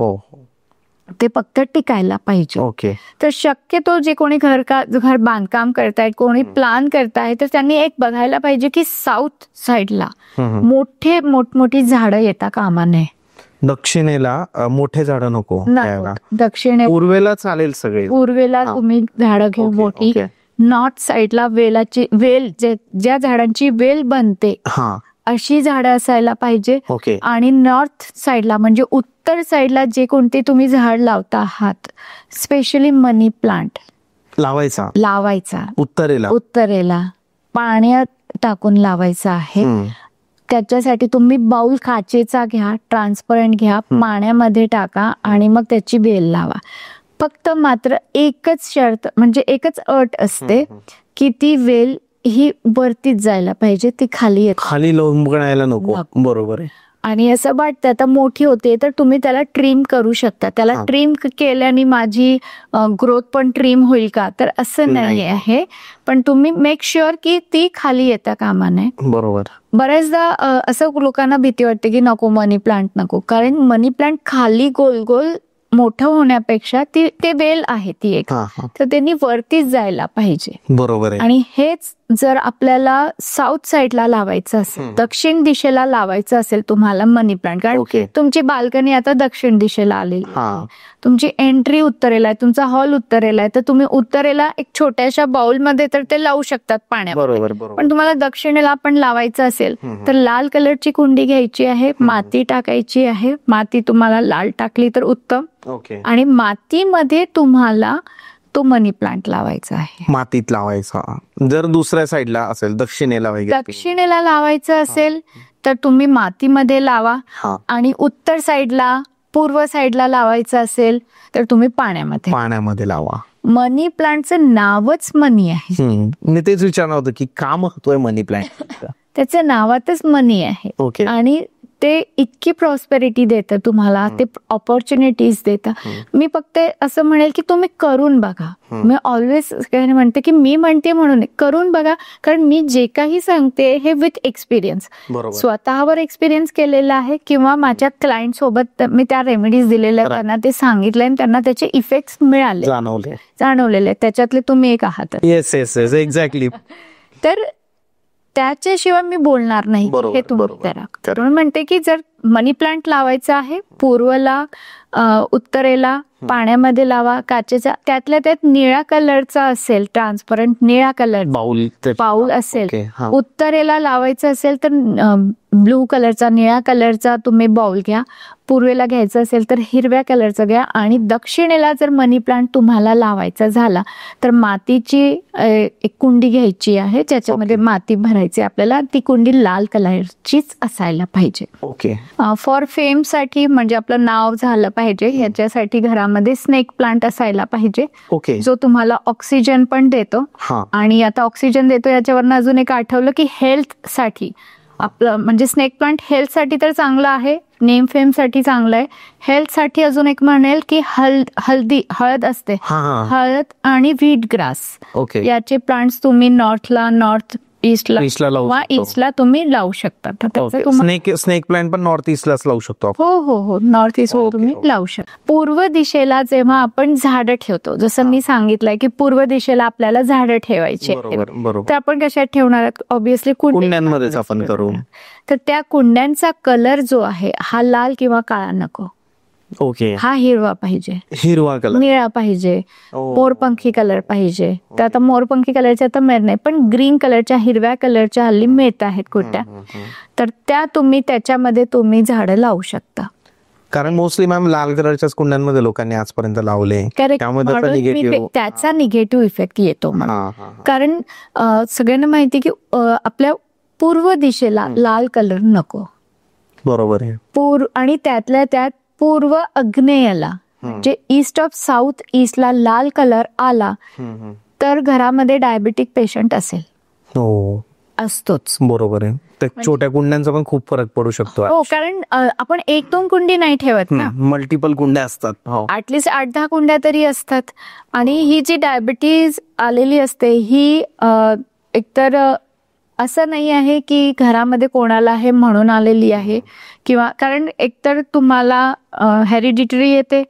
ते फक्त टिकायला पाहिजे. तर शक्यतो जे कोणी घर बांधकाम करतायत, कोणी प्लॅन करतायत, तर त्यांनी एक बघायला पाहिजे की साऊथ साइडला मोठमोठी झाडं येता कामा नये. दक्षिणेला मोठे झाडं नको. दक्षिणे पूर्वेला चालेल सगळे. पूर्वेला तुम्ही झाडं घेऊ मोठी. नॉर्थ साईडला ज्या झाडांची वेल बनते हा अशी झाडं असायला पाहिजे. ओके आणि नॉर्थ साईडला म्हणजे उत्तर साईडला जे कोणते तुम्ही झाड लावता आहात, स्पेशली मनी प्लांट लावायचा उत्तरेला पाण्यात टाकून लावायचा आहे. त्याच्यासाठी तुम्ही बाउल काचेचा घ्या, ट्रान्सपरंट घ्या, पाण्यामध्ये टाका आणि मग त्याची वेल लावा. फक्त मात्र एकच शर्त म्हणजे एकच अट असते की ती वेल ही वरतीच जायला पाहिजे, ती खाली लोंबगणायला नको. बरोबर आहे. आणि असं वाटतं आता मोठी होते तर तुम्ही त्याला ट्रिम करू शकता. त्याला ट्रिम केल्याने माझी ग्रोथ पण ट्रिम होईल का, तर असं नाही आहे. पण तुम्ही मेक शुअर की ती खाली येता कामा नये. बरोबर. बऱ्याचदा असं लोकांना भीती वाटते की नको मनी प्लांट नको, कारण मनी प्लांट खाली गोल गोल मोठं होण्यापेक्षा ते वेल आहे ती एक, तर त्यांनी वरतीच जायला पाहिजे. बरोबर आहे. आणि हेच जर आपल्याला साऊथ साईडला लावायचं असेल, दक्षिण दिशेला लावायचं असेल तुम्हाला मनी प्लांट, कारण तुमची बाल्कनी आता दक्षिण दिशेला आलेली, तुमची एंट्री उत्तरेला आहे, तुमचा हॉल उत्तरेला आहे, तर तुम्ही उत्तरेला एक छोट्याशा बाउलमध्ये तर ते लावू शकतात पाण्यात. पण तुम्हाला दक्षिणेला पण लावायचं असेल तर लाल कलरची कुंडी घ्यायची आहे, माती टाकायची आहे. माती तुम्हाला लाल टाकली तर उत्तम. आणि मातीमध्ये तुम्हाला तो मनी प्लांट लावायचा आहे. मातीत लावायचा. जर दुसऱ्या साईडला असेल, दक्षिणेला लावायचं असेल तर तुम्ही मातीमध्ये लावा. आणि उत्तर साईडला, पूर्व साईडला लावायचं असेल तर तुम्ही पाण्यामध्ये लावा. मनी प्लांटचं नावच मनी आहे. मी तेच विचारणार होतं की का महत्व आहे मनी प्लांट. त्याच्या नावातच मनी आहे. आणि ते इतकी प्रॉस्पेरिटी देतं तुम्हाला, ते ऑपॉर्च्युनिटीज देतं. मी फक्त असं म्हणेल की तुम्ही करून बघा. मी ऑलवेज म्हणते की मी म्हणते म्हणून करून बघा, कारण मी जे काही सांगते हे विथ एक्सपिरियन्स, स्वतःवर एक्सपिरियन्स केलेला आहे किंवा माझ्या क्लायंट सोबत मी त्या रेमेडीज दिलेल्या, त्यांना ते सांगितलंय आणि त्यांना त्याचे इफेक्ट्स मिळाले, जाणवलेले. त्याच्यातले तुम्ही एक आहात. Yes exactly. तर त्याच्याशिवाय मी बोलणार नाही हे तुम्ही करा. म्हणून म्हणते की जर मनी प्लांट लावायचा आहे, पूर्वला, उत्तरेला पाण्यामध्ये लावा, काचेचा, त्यातल्या त्यात निळ्या कलरचा असेल, ट्रान्सपरंट निळ्या कलर बाउल असेल. उत्तरेला लावायचं असेल तर ब्लू कलरचा, निळ्या कलरचा तुम्ही बाउल घ्या. पूर्वेला घ्यायचं असेल तर हिरव्या कलरचा घ्या. आणि दक्षिणेला जर मनी प्लांट तुम्हाला लावायचा झाला तर मातीची एक कुंडी घ्यायची आहे, ज्याच्यामध्ये माती भरायची आपल्याला. ती कुंडी लाल कलरचीच असायला पाहिजे. फॉर फेम साठी म्हणजे आपलं नाव झालं पाहिजे, याच्यासाठी घरामध्ये स्नेक प्लांट असायला पाहिजे, जो तुम्हाला ऑक्सिजन पण देतो. आणि आता ऑक्सिजन देतो याच्यावरनं अजून एक आठवलं की हेल्थ साठी आपलं म्हणजे स्नेक प्लांट हेल्थ साठी तर चांगलं आहे, नेम फेम साठी चांगलं आहे. हेल्थ साठी अजून एक म्हणेल की हळद असते, हळद आणि व्हीट ग्रास, याचे प्लांट्स तुम्ही नॉर्थ ईस्टला किंवा ईस्टला तुम्ही लावू शकता. स्नेक प्लांट पण नॉर्थ ईस्टलाच लावू शकतो. हो नॉर्थ ईस्ट तुम्ही लावू शकता. पूर्व दिशेला जेव्हा आपण झाडं ठेवतो, जसं मी सांगितलंय की पूर्व दिशेला आपल्याला झाडं ठेवायची, तर आपण कशात ठेवणार? ऑब्व्हियसली कुंड्यांमध्येच आपण करू. तर त्या कुंड्यांचा कलर जो आहे हा लाल किंवा काळा नको. हा हिरवा पाहिजे, हिरवा कलर, निळा पाहिजे, मोरपंखी कलर पाहिजे. तर आता मोरपंखी कलरच्या तर मिळत नाही, पण ग्रीन कलरच्या, हिरव्या कलरच्या हल्ली मिळत आहेत कुठल्या, तर त्या तुम्ही त्याच्यामध्ये तुम्ही झाडं लावू शकता. कारण मोस्टली मॅम लाल कलरच्याच कुंड्यांमध्ये लोकांनी आजपर्यंत लावले, त्याचा निगेटिव्ह इफेक्ट येतो. कारण सगळ्यांना माहिती की आपल्या पूर्व दिशेला लाल कलर नको. बरोबर आहे. आणि त्यातल्या त्यात पूर्व आग्नेयला म्हणजे ईस्ट ऑफ साऊथ ईस्टला लाल कलर आला तर घरामध्ये डायबिटिक पेशंट असेल. असतोच. बरोबर आहे. त्या छोट्या कुंड्यांचा पण खूप फरक पडू शकतो. हो, कारण आपण 1-2 कुंडी नाही ठेवत ना, मल्टिपल कुंड्या असतात. ऍटलिस्ट 8-10 कुंड्या तरी असतात. आणि ही जी डायबिटीज आलेली असते ही एकतर असं नाही आहे की घरामध्ये कोणाला आहे म्हणून आलेली आहे, किंवा कारण एकतर तुम्हाला हेरिडिटरी येते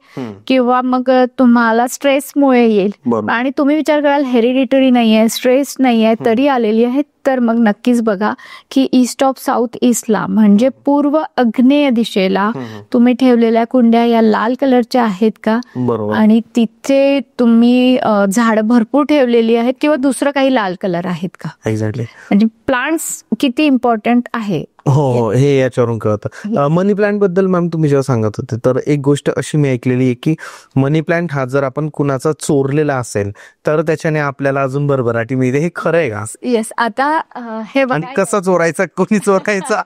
किंवा मग तुम्हाला स्ट्रेसमुळे येईल. बरोबर. आणि तुम्ही विचार कराल हेरिडिटरी नाही आहे, स्ट्रेस नाही आहे, तरी आलेली आहे, तर मग नक्कीच बघा की ईस्ट ऑफ साऊथ ईस्टला म्हणजे पूर्व आग्नेय दिशेला तुम्ही ठेवलेल्या कुंड्या या लाल कलरच्या आहेत का, बरोबर. आणि तिथे तुम्ही झाड भरपूर ठेवलेली आहेत किंवा दुसरं काही लाल कलर आहेत का. एक्झॅक्टली. म्हणजे प्लांट्स किती इम्पॉर्टंट आहे. हो, हे याच्यावरून कळतं. मनी प्लांट बद्दल मॅम तुम्ही जेव्हा सांगत होते, तर एक गोष्ट अशी मी ऐकलेली आहे की मनी प्लांट हा जर आपण कुणाचा चोरलेला असेल तर त्याच्याने आपल्याला अजून भरभराटी मिळते. हे खरं आहे का? येस. आता हे आणि बघा, कसा चोरायचा, कोणी चोरायचा?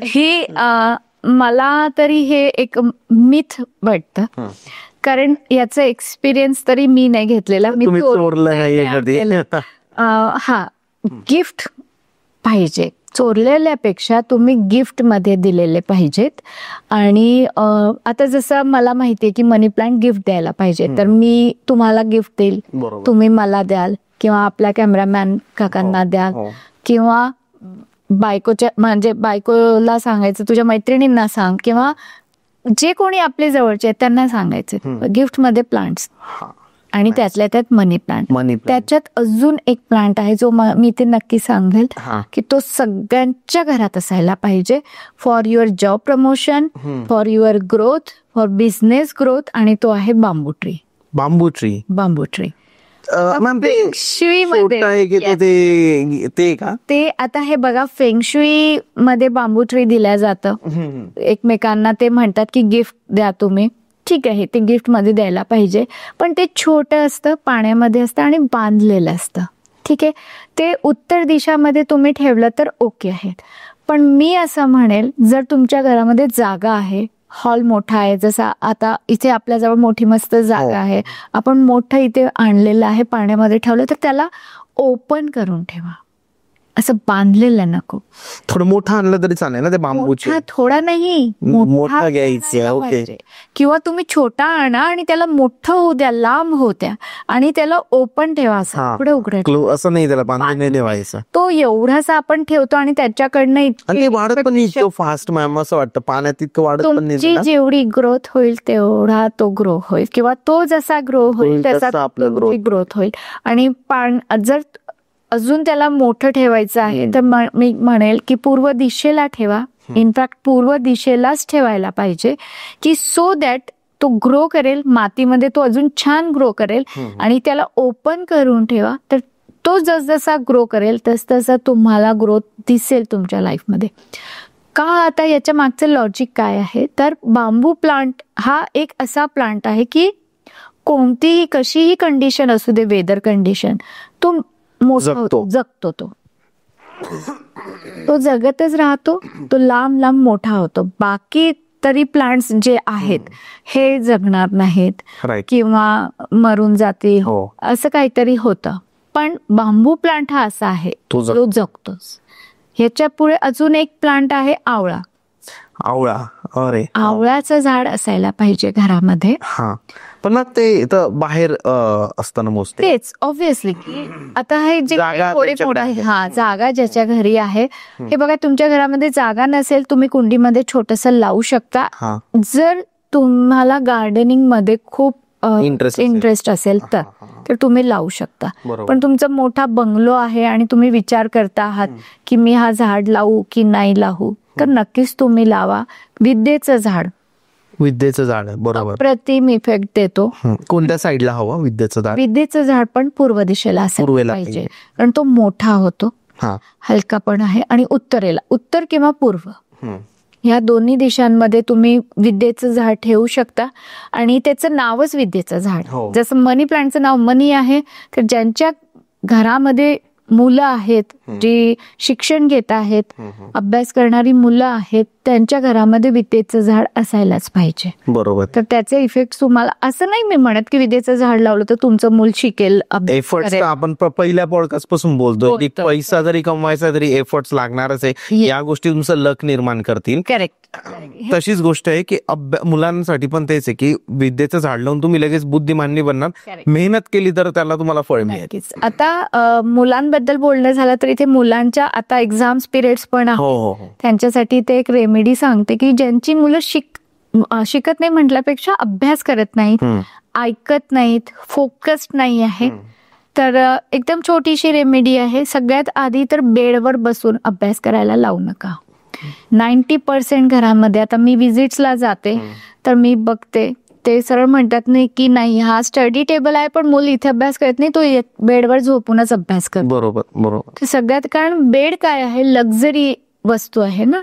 हे मला तरी हे एक मिथ वाटतं, कारण याचा एक्सपिरियन्स तरी मी नाही घेतलेला. मी तुम्ही चोरलं नाही कधी? हा, गिफ्ट पाहिजे. चोरलेल्यापेक्षा तुम्ही गिफ्ट मध्ये दिलेले पाहिजेत. आणि आता जसं मला माहितीये की मनी प्लांट गिफ्ट द्यायला पाहिजे, तर मी तुम्हाला गिफ्ट देईल, बरोबर. तुम्ही मला द्याल किंवा आपल्या कॅमेरामॅन काकांना द्याल, किंवा बायकोच्या म्हणजे बायकोला सांगायचं तुझ्या मैत्रिणींना सांग, किंवा जे कोणी आपले जवळचे आहेत त्यांना सांगायचं गिफ्ट मध्ये प्लांट्स. आणि त्यातल्या त्यात मनी प्लांट. त्याच्यात अजून एक प्लांट आहे जो मी ते नक्की सांगेल की तो सगळ्यांच्या घरात असायला पाहिजे, for your job promotion, for your growth, for business growth, आणि तो आहे बांबू ट्री. बांबू ट्री. बांबू ट्री. मॅम ते का? ते आता हे बघा, फेंगशुई मध्ये बांबू ट्री दिल्या जातं एकमेकांना. ते म्हणतात की गिफ्ट द्या तुम्ही, ठीक आहे, ते गिफ्ट मध्ये द्यायला पाहिजे, पण ते छोटं असतं, पाण्यामध्ये असतं आणि बांधलेलं असतं. ठीक आहे, ते उत्तर दिशामध्ये तुम्ही ठेवलं तर ओके आहे. पण मी असं म्हणेल, जर तुमच्या घरामध्ये जागा आहे, हॉल मोठा आहे, जसा आता इथे आपल्याजवळ मोठी मस्त जागा आहे, आपण मोठं इथे आणलेलं आहे, पाण्यामध्ये ठेवलं, तर त्याला ओपन करून ठेवा, असं बांधलेलं नको. थोडं मोठं आणलं तरी चालेल ना ते बांबूचे? थोडा नाही, मोठा घ्यायचं. ओके. किंवा तुम्ही छोटा आणा आणि त्याला मोठं होऊ द्या, लांब होऊ द्या, आणि त्याला ओपन ठेवा, असं पुढे उघडं, असं नाही त्याला बांधून नाही ठेवायचं. तो एवढासा आपण ठेवतो आणि त्याच्याकडनं आणि ते वाढत पण इतकं फास्ट मॅम, असं वाटतं पाण्यात इतकं वाढत पण नाही. तुमची जेवढी ग्रोथ होईल तेवढा तो ग्रो होईल, किंवा तो जसा ग्रो होईल तसा आपलं ग्रोथ होईल. आणि जर अजून त्याला मोठं ठेवायचं आहे तर मी म्हणेल की पूर्व दिशेला ठेवा. इनफॅक्ट पूर्व दिशेलाच ठेवायला पाहिजे, की सो दॅट तो ग्रो करेल, मातीमध्ये तो अजून छान ग्रो करेल. आणि त्याला ओपन करून ठेवा, तर तो जसजसा ग्रो करेल तसतसा तुम्हाला ग्रोथ दिसेल तुमच्या लाईफमध्ये. का? आता याच्या मागचं लॉजिक काय आहे, तर बांबू प्लांट हा एक असा प्लांट आहे की कोणतीही कशीही कंडिशन असू दे, वेदर कंडिशन, तो जगतो, तो जगतच राहतो, तो लांब लांब मोठा होतो. बाकी तरी प्लांट्स जे आहेत हे जगणार नाहीत किंवा मरून जातील, असं काहीतरी होतं. पण बांबू प्लांट हा असा आहे जो जगतोच. ह्याच्या पुढे अजून एक प्लांट आहे आवळा. आवळ्याचं झाड असायला पाहिजे घरामध्ये. पण मग ते बाहेर असताना मोस्ट तेच ऑब्व्हियसली. आता हे जे थोडे मोठे जागा ज्याच्या घरी आहे, हे बघा, तुमच्या घरामध्ये जागा नसेल, तुम्ही कुंडीमध्ये छोटस लावू शकता. जर तुम्हाला गार्डनिंग मध्ये खूप इंटरेस्ट असेल तर तुम्ही लावू शकता. पण तुमचा मोठा बंगलो आहे आणि तुम्ही विचार करता आहात की मी हा झाड लावू की नाही लावू, तर नक्कीच तुम्ही लावा. विद्येचं झाड बरोबर, अप्रतिम इफेक्ट देतो. कोणत्या साईडला हवं विद्येचं झाड? विद्येचं झाड पण पूर्व दिशेला असायला पाहिजे, कारण तो मोठा होतो, हलका पण आहे, आणि उत्तरेला, उत्तर किंवा पूर्व, ह्या दोन्ही दिशांमध्ये तुम्ही विद्येचं झाड ठेवू शकता. आणि त्याचं नावच विद्येचं झाड. जसं मनी प्लांटचं नाव मनी आहे, तर ज्यांच्या घरामध्ये मुलं आहेत, जी शिक्षण घेत आहेत, अभ्यास करणारी मुलं आहेत, त्यांच्या घरामध्ये विद्येचं झाड असायलाच पाहिजे. बरोबर. तर त्याचे इफेक्ट तुम्हाला, असं नाही मी म्हणत की विद्येचं झाड लावलं तर तुमचं मूल शिकेल. एफर्ट्स आपण पहिल्या पॉडकास्ट पासून बोलतो की पैसा जरी कमवायचा तरी एफर्ट्स लागणारच आहे. या गोष्टी तुमचं लक निर्माण करतील. करेक्ट. तशीच गोष्ट आहे की मुलांसाठी पण तेच आहे की विद्येचं झाड लावून तुम्ही लगेच बुद्धिमानी बनणार. मेहनत केली तर त्याला तुम्हाला फळ मिळेल. आता मुलांबद्दल बोलणं झालं तरी तिथे मुलांच्या आता एक्झाम्स पिरियड्स पण हो आहे, हो हो त्यांच्यासाठी ते एक रेमेडी सांगते की ज्यांची मुलं शिकत नाही म्हटल्यापेक्षा अभ्यास करत नाहीत, ऐकत नाहीत, फोकस्ड नाही आहे, तर एकदम छोटीशी रेमेडी आहे. सगळ्यात आधी तर बेडवर बसून अभ्यास करायला लावू नका. 90% घरांमध्ये आता मी विजिट्सला जाते तर मी बघते ते सरळ म्हणतात नाही की नाही हा स्टडी टेबल आहे पण मूल इथे अभ्यास करत नाही, तो बेडवर झोपूनच अभ्यास करतो. बरोबर बरोबर. सगळ्यात कारण बेड काय आहे, लक्झरी वस्तू आहे ना,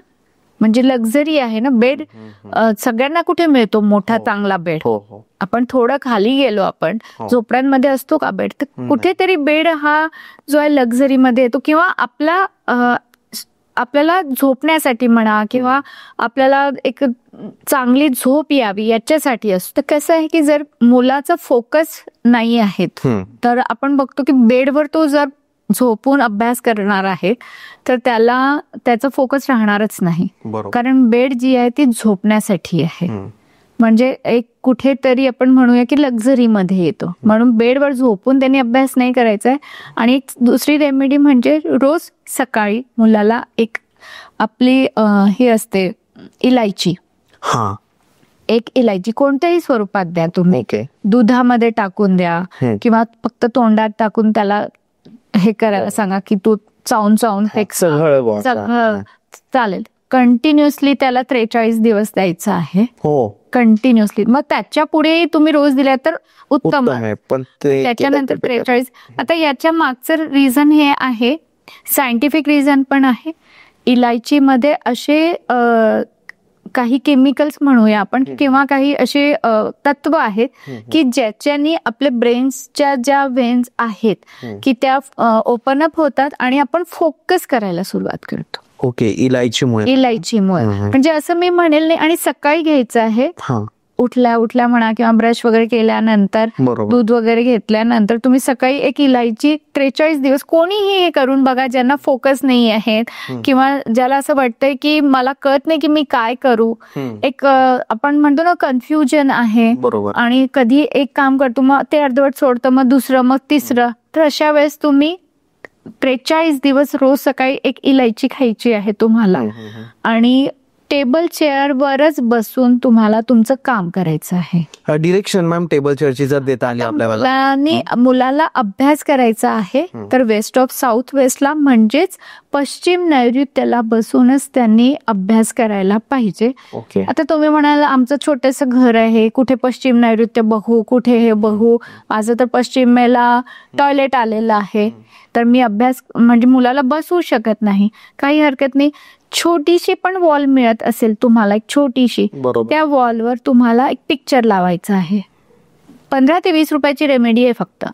म्हणजे लक्झरी आहे ना बेड. सगळ्यांना कुठे मिळतो मोठा चांगला बेड? आपण थोडं खाली गेलो आपण झोपड्यांमध्ये असतो का बेड? तर कुठेतरी बेड हा जो आहे लक्झरीमध्ये येतो, किंवा आपल्याला झोपण्यासाठी म्हणा किंवा आपल्याला एक चांगली झोप यावी याच्यासाठी असतो. तर कसं आहे की जर मुलाचा फोकस नाही आहेत तर आपण बघतो की बेडवर तो जर झोपून अभ्यास करणार आहे तर त्याचा फोकस राहणारच नाही, कारण बेड जी आहे ती झोपण्यासाठी आहे. म्हणजे एक कुठेतरी आपण म्हणूया की लक्झरीमध्ये येतो, म्हणून बेडवर झोपून त्यांनी अभ्यास नाही करायचा आहे. आणि एक दुसरी रेमेडी म्हणजे रोज सकाळी मुलाला एक आपली हे असते इलायची, एक इलायची कोणत्याही स्वरूपात द्या तुम्ही, दुधामध्ये टाकून द्या किंवा फक्त तोंडात टाकून त्याला हे करायला सांगा की तू चावून सगळं चालेल. कंटिन्युअसली त्याला 43 दिवस द्यायचा आहे, कंटिन्युअसली. मग त्याच्या पुढे तुम्ही रोज दिल्या तर उत्तम आहे, पण त्याच्यानंतर 43. आता याच्या मागचं रिझन हे आहे, सायंटिफिक रिझन पण आहे. इलायचीमध्ये असे काही केमिकल्स म्हणूया आपण किंवा काही असे तत्व आहेत की ज्याच्यानी आपल्या ब्रेन्सच्या ज्या वेन्स आहेत की त्या ओपन अप होतात आणि आपण फोकस करायला सुरुवात करतो. ओके, इलायचीमुळे म्हणजे असं मी म्हणेल नाही. आणि सकाळी घ्यायचं आहे, उठल्या म्हणा किंवा ब्रश वगैरे केल्यानंतर, दूध वगैरे घेतल्यानंतर तुम्ही सकाळी एक इलायची 43 दिवस कोणीही हे करून बघा, ज्यांना फोकस नाही आहेत किंवा ज्याला असं वाटतंय की मला कळत नाही की मी काय करू, एक आपण म्हणतो ना कन्फ्युजन आहे, आणि कधी एक काम करतो मग ते अर्धवट सोडतं, मग दुसरं, मग तिसरं. तर अशा वेळेस तुम्ही 43 दिवस रोज सकाळी एक इलायची खायची आहे तुम्हाला, आणि टेबल चेअरवरच बसून तुम्हाला तुमचं काम करायचं आहे. डिरेक्शन मॅम टेबल चेअरची जर देता आली आपल्याला, मुलाला अभ्यास करायचा आहे तर वेस्ट ऑफ साऊथ वेस्टला म्हणजेच पश्चिम नैऋत्याला बसूनच त्यांनी अभ्यास करायला पाहिजे. आता तुम्ही म्हणाल आमचं छोटंसं घर आहे, कुठे पश्चिम नैऋत्य बघू, कुठे हे बघू, माझं तर पश्चिमेला टॉयलेट आलेलं आहे तर मी अभ्यास म्हणजे मुलाला बसवू शकत नाही. काही हरकत नाही, छोटीशी पण वॉल मिळत असेल तुम्हाला, एक छोटीशी, त्या वॉलवर तुम्हाला एक पिक्चर लावायचं आहे. 15 ते 20 रुपयाची रेमेडी आहे फक्त.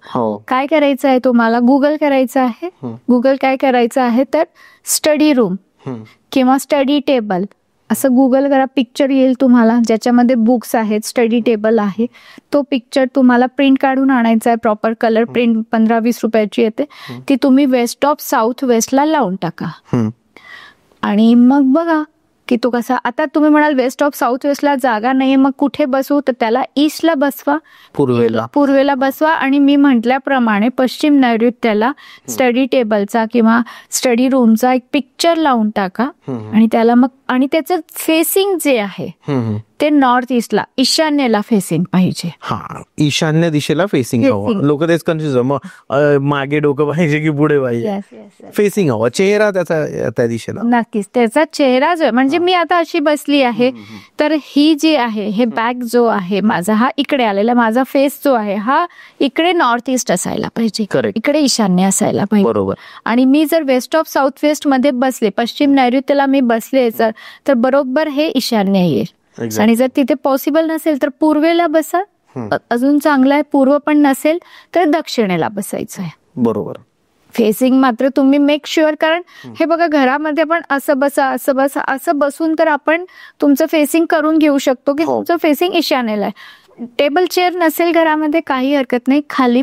काय करायचं आहे तुम्हाला, गुगल करायचं आहे. गुगल काय करायचं आहे तर स्टडी रूम किंवा स्टडी टेबल असं गुगल करा, पिक्चर येईल तुम्हाला ज्याच्यामध्ये बुक्स आहेत, स्टडी टेबल आहे. तो पिक्चर तुम्हाला प्रिंट काढून आणायचा आहे, प्रॉपर कलर प्रिंट 15-20 रुपयाची येते, ती तुम्ही वेस्ट ऑफ साऊथ वेस्टला लावून टाका. आणि मग बघा की तो कसा. आता तुम्ही म्हणाल वेस्ट ऑफ साऊथ वेस्टला जागा नाहीये, मग कुठे बसवू, तर त्याला ईस्टला बसवा, पूर्वेला बसवा. आणि मी म्हटल्याप्रमाणे पश्चिम नैऋत्याला स्टडी टेबलचा किंवा स्टडी रूमचा एक पिक्चर लावून टाका, आणि त्याला मग, आणि त्याचं फेसिंग जे आहे ते नॉर्थ ईस्टला, ईशान्येला फेसिंग पाहिजे. ईशान्य दिशेला फेसिंग हवं. लोक तेच कन्फ्युज, मग मागे डोकं पाहिजे की पुढे पाहिजे? फेसिंग हवं, चेहरा त्याचा त्या दिशेला. नक्कीच त्याचा चेहरा जो, म्हणजे मी आता अशी बसली आहे तर ही जी आहे, हे बॅक जो आहे माझा हा इकडे आलेला, माझा फेस जो आहे हा इकडे नॉर्थ ईस्ट असायला पाहिजे, इकडे ईशान्य असायला पाहिजे. बरोबर. आणि मी जर वेस्ट ऑफ साऊथ वेस्ट मध्ये बसले, पश्चिम नैऋत्यला मी बसले तर बरोबर हे ईशान्य येईल. आणि जर तिथे पॉसिबल नसेल तर पूर्वेला बसा, अजून चांगला आहे. पूर्व पण नसेल तर दक्षिणेला बसायचं आहे. बरोबर. फेसिंग मात्र तुम्ही मेक शुअर, कारण हे बघा घरामध्ये पण असं बसा असं बसून तर आपण तुमचं फेसिंग करून घेऊ शकतो की तुमचं फेसिंग ईशान्येला आहे. टेबल चेअर नसेल घरामध्ये काही हरकत नाही, खाली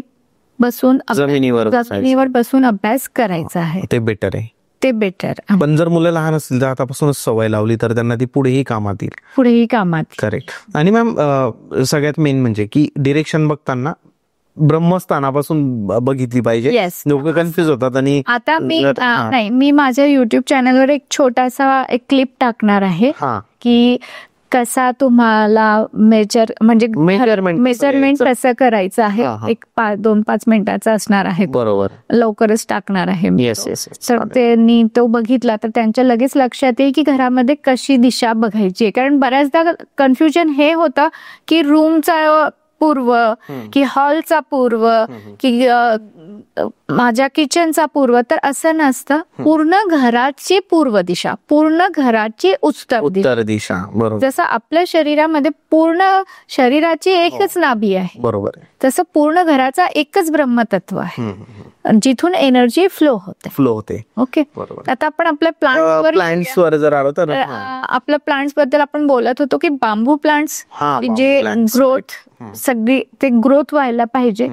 बसून जमिनीवर बसून अभ्यास करायचा आहे, ते बेटर आहे. ते बेटर. पण जर मुलं लहान असतील तर आतापासूनच सवय लावली तर त्यांना ती पुढेही कामात येईल. करेक्ट. आणि मॅम सगळ्यात मेन म्हणजे की डिरेक्शन बघताना ब्रह्मस्थानापासून बघितली पाहिजे. Yes. लोक कन्फ्युज होतात. आणि आता मी हा. नाही, मी माझ्या युट्यूब चॅनलवर एक छोटासा एक क्लिप टाकणार आहे हा की कसा तुम्हाला म्हणजे Measurement मेजरमेंट कसं कसं करायचं आहे. हा, हा. एक 2-5 मिनिटाचा असणार आहे. बरोबर. लवकरच टाकणार आहे मी येस तो. येस तर त्यांनी तो बघितला तर त्यांच्या लगेच लक्षात येईल की घरामध्ये कशी दिशा बघायची. कारण बऱ्याचदा कन्फ्युजन हे होतं की रूमचा पूर्व की हॉलचा पूर्व की माझ्या किचनचा पूर्व. तर असं नसतं. पूर्ण घराची पूर्व दिशा, पूर्ण घराची उत्तर दिशा. उत्तर दिशा. बरोबर जसं आपल्या शरीरामध्ये पूर्ण शरीराची एकच नाभी आहे, बरोबर आहे. तसं पूर्ण घराचा एकच ब्रह्मतत्व आहे जिथून एनर्जी फ्लो होते. ओके. बरोबर. आता आपण आपल्या प्लांट्स वर जर आलो तर आपल्या प्लांट्स बद्दल आपण बोलत होतो की बांबू प्लांट्स जे ग्रोथ सगळी ते ग्रोथ व्हायला पाहिजे.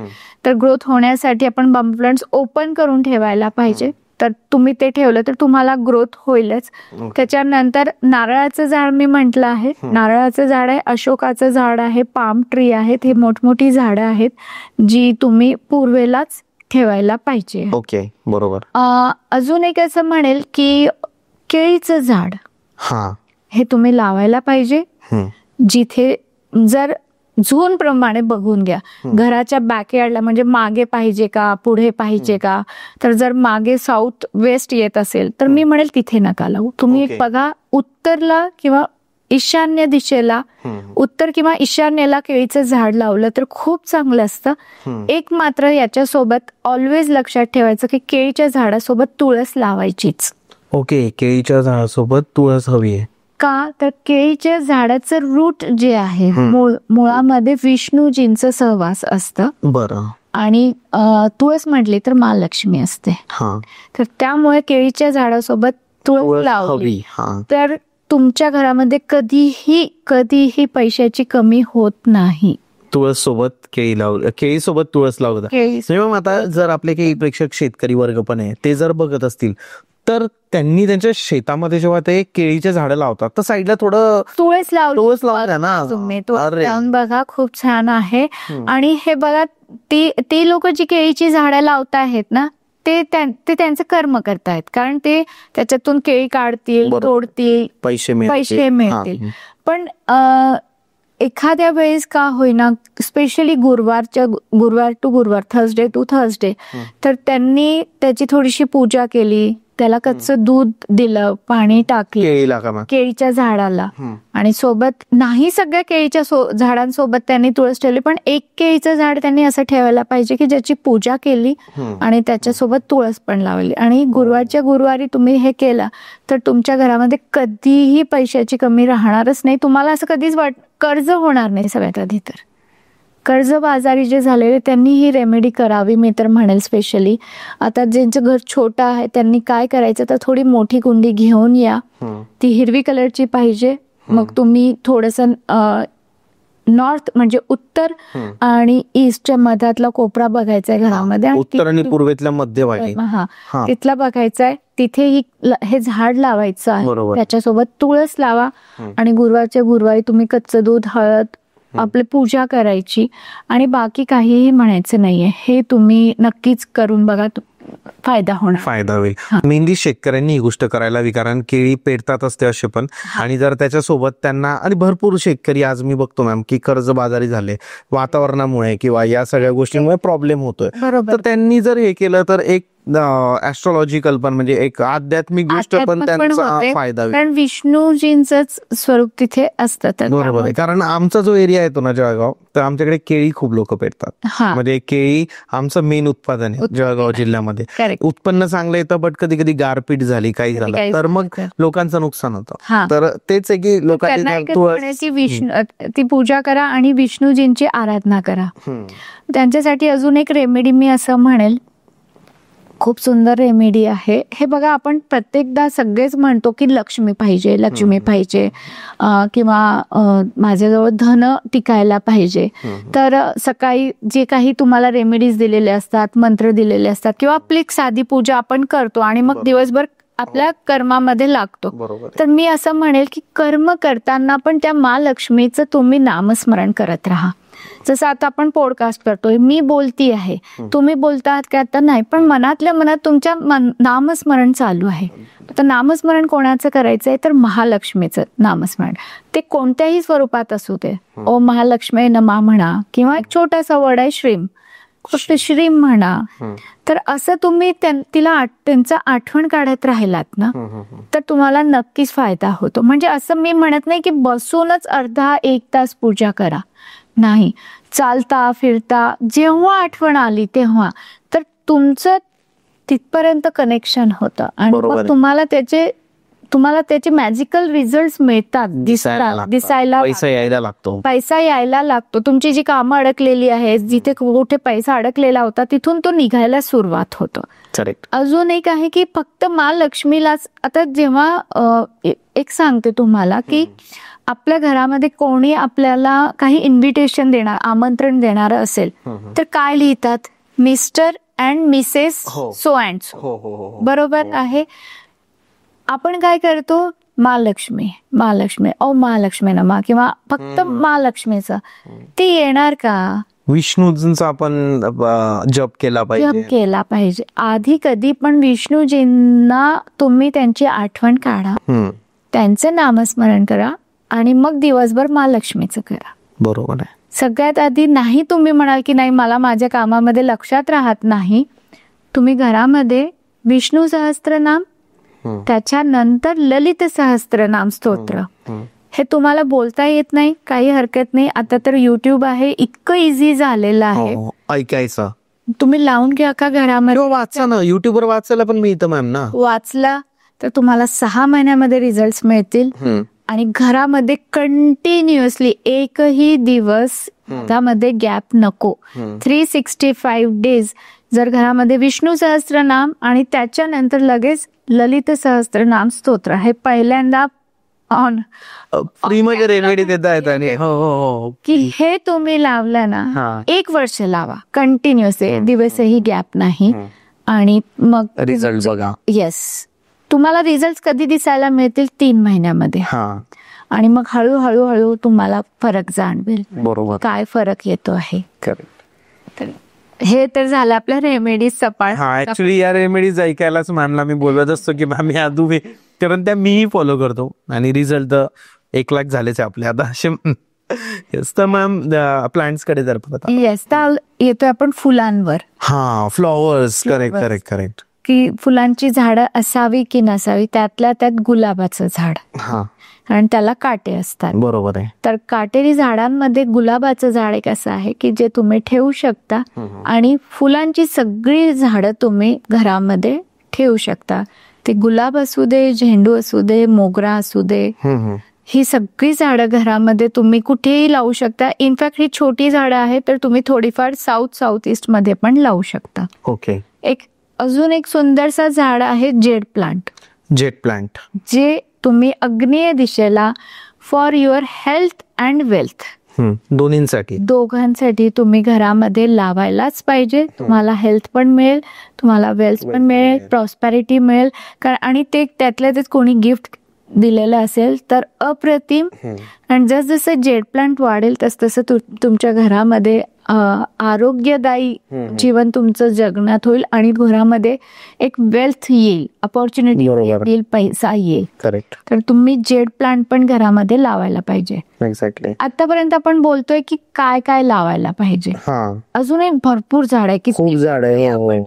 तर ग्रोथ होण्यासाठी आपण बांबू प्लांट्स ओपन करून ठेवायला पाहिजे. तर तुम्ही ते ठेवलं तर तुम्हाला ग्रोथ होईलच. त्याच्यानंतर नारळाचं झाड मी म्हटलं आहे. नारळाचं झाड आहे, अशोकाचं झाड आहे, पाम ट्री आहेत. हे मोठमोठी झाडं आहेत जी तुम्ही पूर्वेलाच ठेवायला पाहिजे. ओके बरोबर. अजून एक असं म्हणेल की केळीचं झाड हा हे तुम्ही लावायला पाहिजे जिथे जर झोन प्रमाणे बघून घ्या. घराच्या बॅकयार्डला म्हणजे मागे पाहिजे का, पुढे पाहिजे का. तर जर मागे साऊथ वेस्ट येत असेल तर मी म्हणेल तिथे नका लावू. तुम्ही Okay. बघा उत्तरला किंवा ईशान्य दिशेला, उत्तर किंवा ईशान्येला केळीचं झाड लावलं तर खूप चांगलं असतं. एक मात्र याच्यासोबत ऑलवेज लक्षात ठेवायचं की केळीच्या झाडासोबत तुळस लावायचीच. ओके. केळीच्या झाडासोबत तुळस हवी आहे का, तर केळीच्या झाडाचं रूट जे आहे मुळामध्ये विष्णूजींचं सहवास असतं. बरं. आणि तुळस म्हटली तर महालक्ष्मी असते. हा तर त्यामुळे केळीच्या झाडासोबत तुळस लावली तर तुमच्या घरामध्ये कधीही पैशाची कमी होत नाही. तुळस सोबत केळी लावलं, केळी सोबत तुळस लावलं. मग आता जर आपले काही प्रेक्षक शेतकरी वर्ग पण आहे ते जर बघत असतील तर त्यांनी त्यांच्या शेतामध्ये जेव्हा ते केळीचे झाडं लावतात तर साईडला थोडं तुळस लावलं ना तुम्ही. लावून बघा, खूप छान आहे. आणि हे बघा ती लोक जी केळीची झाडं लावत आहेत ना ते त्यांचं कर्म करतायत. कारण ते त्याच्यातून केळी काढतील, तोडतील, पैसे मिळतील. पण एखाद्या वेळेस का होईना, स्पेशली गुरुवार टू गुरुवार, थर्सडे टू थर्सडे, तर त्यांनी त्याची थोडीशी पूजा केली, त्याला कच्चं दूध दिलं, पाणी टाकलं केळीच्या झाडाला. आणि सोबत नाही सगळ्या केळीच्या झाडांसोबत त्यांनी तुळस ठेवली, पण एक केळीचं झाड त्यांनी असं ठेवायला पाहिजे की ज्याची पूजा केली आणि त्याच्यासोबत तुळस पण लावली. आणि गुरुवारच्या गुरुवारी तुम्ही हे केलं तर तुमच्या घरामध्ये कधीही पैशाची कमी राहणारच नाही. तुम्हाला असं कधीच कर्ज होणार नाही. सगळ्यात आधी तर कर्जबाजारी जे झालेले त्यांनी ही रेमेडी करावी मी तर म्हणेल. स्पेशली आता ज्यांचं घर छोटं आहे त्यांनी काय करायचं तर थोडी मोठी कुंडी घेऊन या. ती हिरवी कलरची पाहिजे. मग तुम्ही थोडंसं नॉर्थ म्हणजे उत्तर आणि ईस्टच्या मधातला कोपरा बघायचा आहे घरामध्ये. उत्तर आणि पूर्वेतल्या मध्यभागी तिथला बघायचा आहे. तिथे हे झाड लावायचं आहे. त्याच्यासोबत तुळस लावा. आणि गुरुवारच्या गुरुवारी तुम्ही कच्चं दूध, हळद, आपली पूजा करायची. आणि बाकी काहीही म्हणायचं नाहीये. हे तुम्ही नक्कीच करून बघा, फायदा होईल. मेनली शेतकऱ्यांनी ही गोष्ट करायला हवी, कारण केळी पेरतातच ते असे पण. आणि जर त्याच्यासोबत त्यांना, आणि भरपूर शेतकरी आज मी बघतो मॅम की कर्जबाजारी झाले वातावरणामुळे किंवा या सगळ्या गोष्टींमुळे प्रॉब्लेम होतोय. तर त्यांनी जर हे केलं तर एक ऍस्ट्रॉलॉजिकल पण म्हणजे एक आध्यात्मिक गोष्ट पण त्यांचा फायदा होईल. कारण विष्णूजींचं स्वरूप तिथे असतं. बरोबर आहे. कारण आमचा जो एरिया येतो ना जळगाव, तर आमच्याकडे केळी खूप लोक पेरतात. म्हणजे केळी आमचं मेन उत्पादन आहे जळगाव जिल्ह्यामध्ये. उत्पन्न चांगलं येतं, बट कधी कधी गारपीट झाली, काही झालं तर मग लोकांचं नुकसान होतं. तर तेच आहे की लोकांनी ती पूजा करा आणि विष्णूजींची आराधना करा. त्यांच्यासाठी अजून एक रेमेडी मी असं म्हणेल, खूप सुंदर रेमेडी आहे. हे बघा, आपण प्रत्येकदा सगळेच म्हणतो की लक्ष्मी पाहिजे किंवा माझ्याजवळ धन टिकायला पाहिजे. तर सकाळी जे काही तुम्हाला रेमेडीज दिलेले असतात, मंत्र दिलेले असतात किंवा आपली साधी पूजा आपण करतो आणि मग दिवसभर आपल्या कर्मामध्ये लागतो. तर मी असं म्हणेल की कर्म करताना पण त्या महालक्ष्मीचं तुम्ही नामस्मरण करत राहा. जसं आता आपण पॉडकास्ट करतोय, मी बोलती आहे, तुम्ही बोलतात का आता नाही, पण मनातल्या मनात तुमच्या नामस्मरण चालू आहे. आता नामस्मरण कोणाचं करायचंय तर महालक्ष्मीचं नामस्मरण. ते कोणत्याही स्वरूपात असू दे, ओ महालक्ष्मी नमा म्हणा किंवा एक छोटासा वर्ड आहे श्रीम, फक्त श्रीम म्हणा. तर असं तुम्ही त्यांचं आठवण काढत राहिलात ना तर तुम्हाला नक्कीच फायदा होतो. म्हणजे असं मी म्हणत नाही की बसूनच अर्धा 1 तास पूजा करा, नाही, चालता फिरता जेव्हा आठवण आली तेव्हा, तर तुमचं तिथपर्यंत कनेक्शन होतं आणि मग तुम्हाला त्याचे मॅजिकल रिझल्ट मिळतात, दिसायला पैसा यायला लागतो. तुमची जी कामं अडकलेली आहेत, जिथे कुठे पैसा अडकलेला होता तिथून तो निघायला सुरुवात होतो. अजून एक आहे की फक्त महालक्ष्मीलाच, आता जेव्हा एक सांगते तुम्हाला की आपल्या घरामध्ये कोणी आपल्याला काही इन्व्हिटेशन देणार, आमंत्रण देणार असेल तर काय लिहितात, mister and Mrs so and so, बरोबर आहे. आपण काय करतो, महालक्ष्मी महालक्ष्मी, ओ महालक्ष्मी नमा, किंवा फक्त महालक्ष्मीचं. ते येणार का? विष्णूंचा आपण जप केला पाहिजे. आधी कधी पण विष्णूजींना तुम्ही त्यांची आठवण काढा, त्यांचं नामस्मरण करा आणि मग दिवसभर महालक्ष्मीचं करा. बरोबर आहे. सगळ्यात आधी नाही तुम्ही म्हणाल की नाही मला माझ्या कामामध्ये लक्षात राहत नाही, तुम्ही घरामध्ये विष्णू सहस्त्रनाम, त्याच्यानंतर ललित सहस्त्रनाम स्तोत्र, हे तुम्हाला बोलता येत नाही काही हरकत नाही. आता तर युट्यूब आहे, इतकं इझी झालेलं आहे, ऐकायचं. तुम्ही लावून घ्या का घरामध्ये, वाचा ना, युट्यूबवर वाचायला पण मिळतं मॅम ना. वाचला तर तुम्हाला 6 महिन्यामध्ये रिझल्ट मिळतील. आणि घरामध्ये कंटिन्युअसली एकही दिवस त्यामध्ये गॅप नको, 365 डेज जर घरामध्ये विष्णू सहस्त्रनाम आणि त्याच्यानंतर लगेच ललित सहस्त्रनाम स्तोत्र हे पहिल्यांदा ऑन फ्री मध्ये रेमेडी देता येतात की हे तुम्ही लावलं ना, 1 वर्ष लावा कंटिन्युअस, दिवसही गॅप नाही, आणि मग रिझल्ट बघा. येस, तुम्हाला रिझल्ट कधी दिसायला मिळतील, 3 महिन्यामध्ये. आणि मग हळूहळू हळू तुम्हाला फरक जाणवेल. बरोबर, काय फरक येतो आहे. तर हे तर झालं आपल्या रेमेडीज सपाळ. ऍक्च्युली या रेमेडीज ऐकायलाच मॅमला मी बोलत असतो की मॅम या तुम्ही, कारण त्या मीही फॉलो करतो आणि रिझल्ट तर 1 लाख झालेच आहे आपले आता असे. तर मॅम प्लांट्स कडे जर येस, तर येतोय आपण फुलांवर. फ्लॉवर्स. करेक्ट. की फुलांची झाडं असावी की नसावी, त्यातल्या त्यात गुलाबाचं झाड, कारण त्याला काटे असतात. बरोबर आहे. तर काटेरी झाडांमध्ये गुलाबाचं झाड एक असं आहे की जे तुम्ही ठेवू शकता आणि फुलांची सगळी झाडं तुम्ही घरामध्ये ठेवू शकता. ते गुलाब असू दे, झेंडू असू दे, मोगरा असू दे, ही सगळी झाडं घरामध्ये तुम्ही कुठेही लावू शकता. इनफॅक्ट ही छोटी झाडं आहेत तर तुम्ही थोडीफार साऊथ ईस्ट मध्ये पण लावू शकता. ओके. अजून एक सुंदरसा झाड आहे जेड प्लांट, जे तुम्ही आग्नेय दिशेला for your health and wealth दोघांसाठी तुम्ही घरामध्ये लावायलाच पाहिजे. तुम्हाला हेल्थ पण मिळेल, तुम्हाला वेल्थ पण मिळेल, प्रॉस्पॅरिटी मिळेल. आणि ते त्यातल्या त्यात कोणी गिफ्ट दिलेलं असेल तर अप्रतिम. आणि जसजसं जेड प्लांट वाढेल तसतसं तुमच्या घरामध्ये आरोग्यदायी जीवन तुमचं जगण्यात होईल आणि घरामध्ये एक वेल्थ येईल, अपॉर्च्युनिटी येईल, पैसा येईल. करेक्ट. तर तुम्ही जेड प्लांट पण घरामध्ये लावायला पाहिजे. एक्झॅक्टली. आतापर्यंत आपण बोलतोय की काय काय लावायला पाहिजे, अजूनही भरपूर झाड आहे की खूप झाड आहे.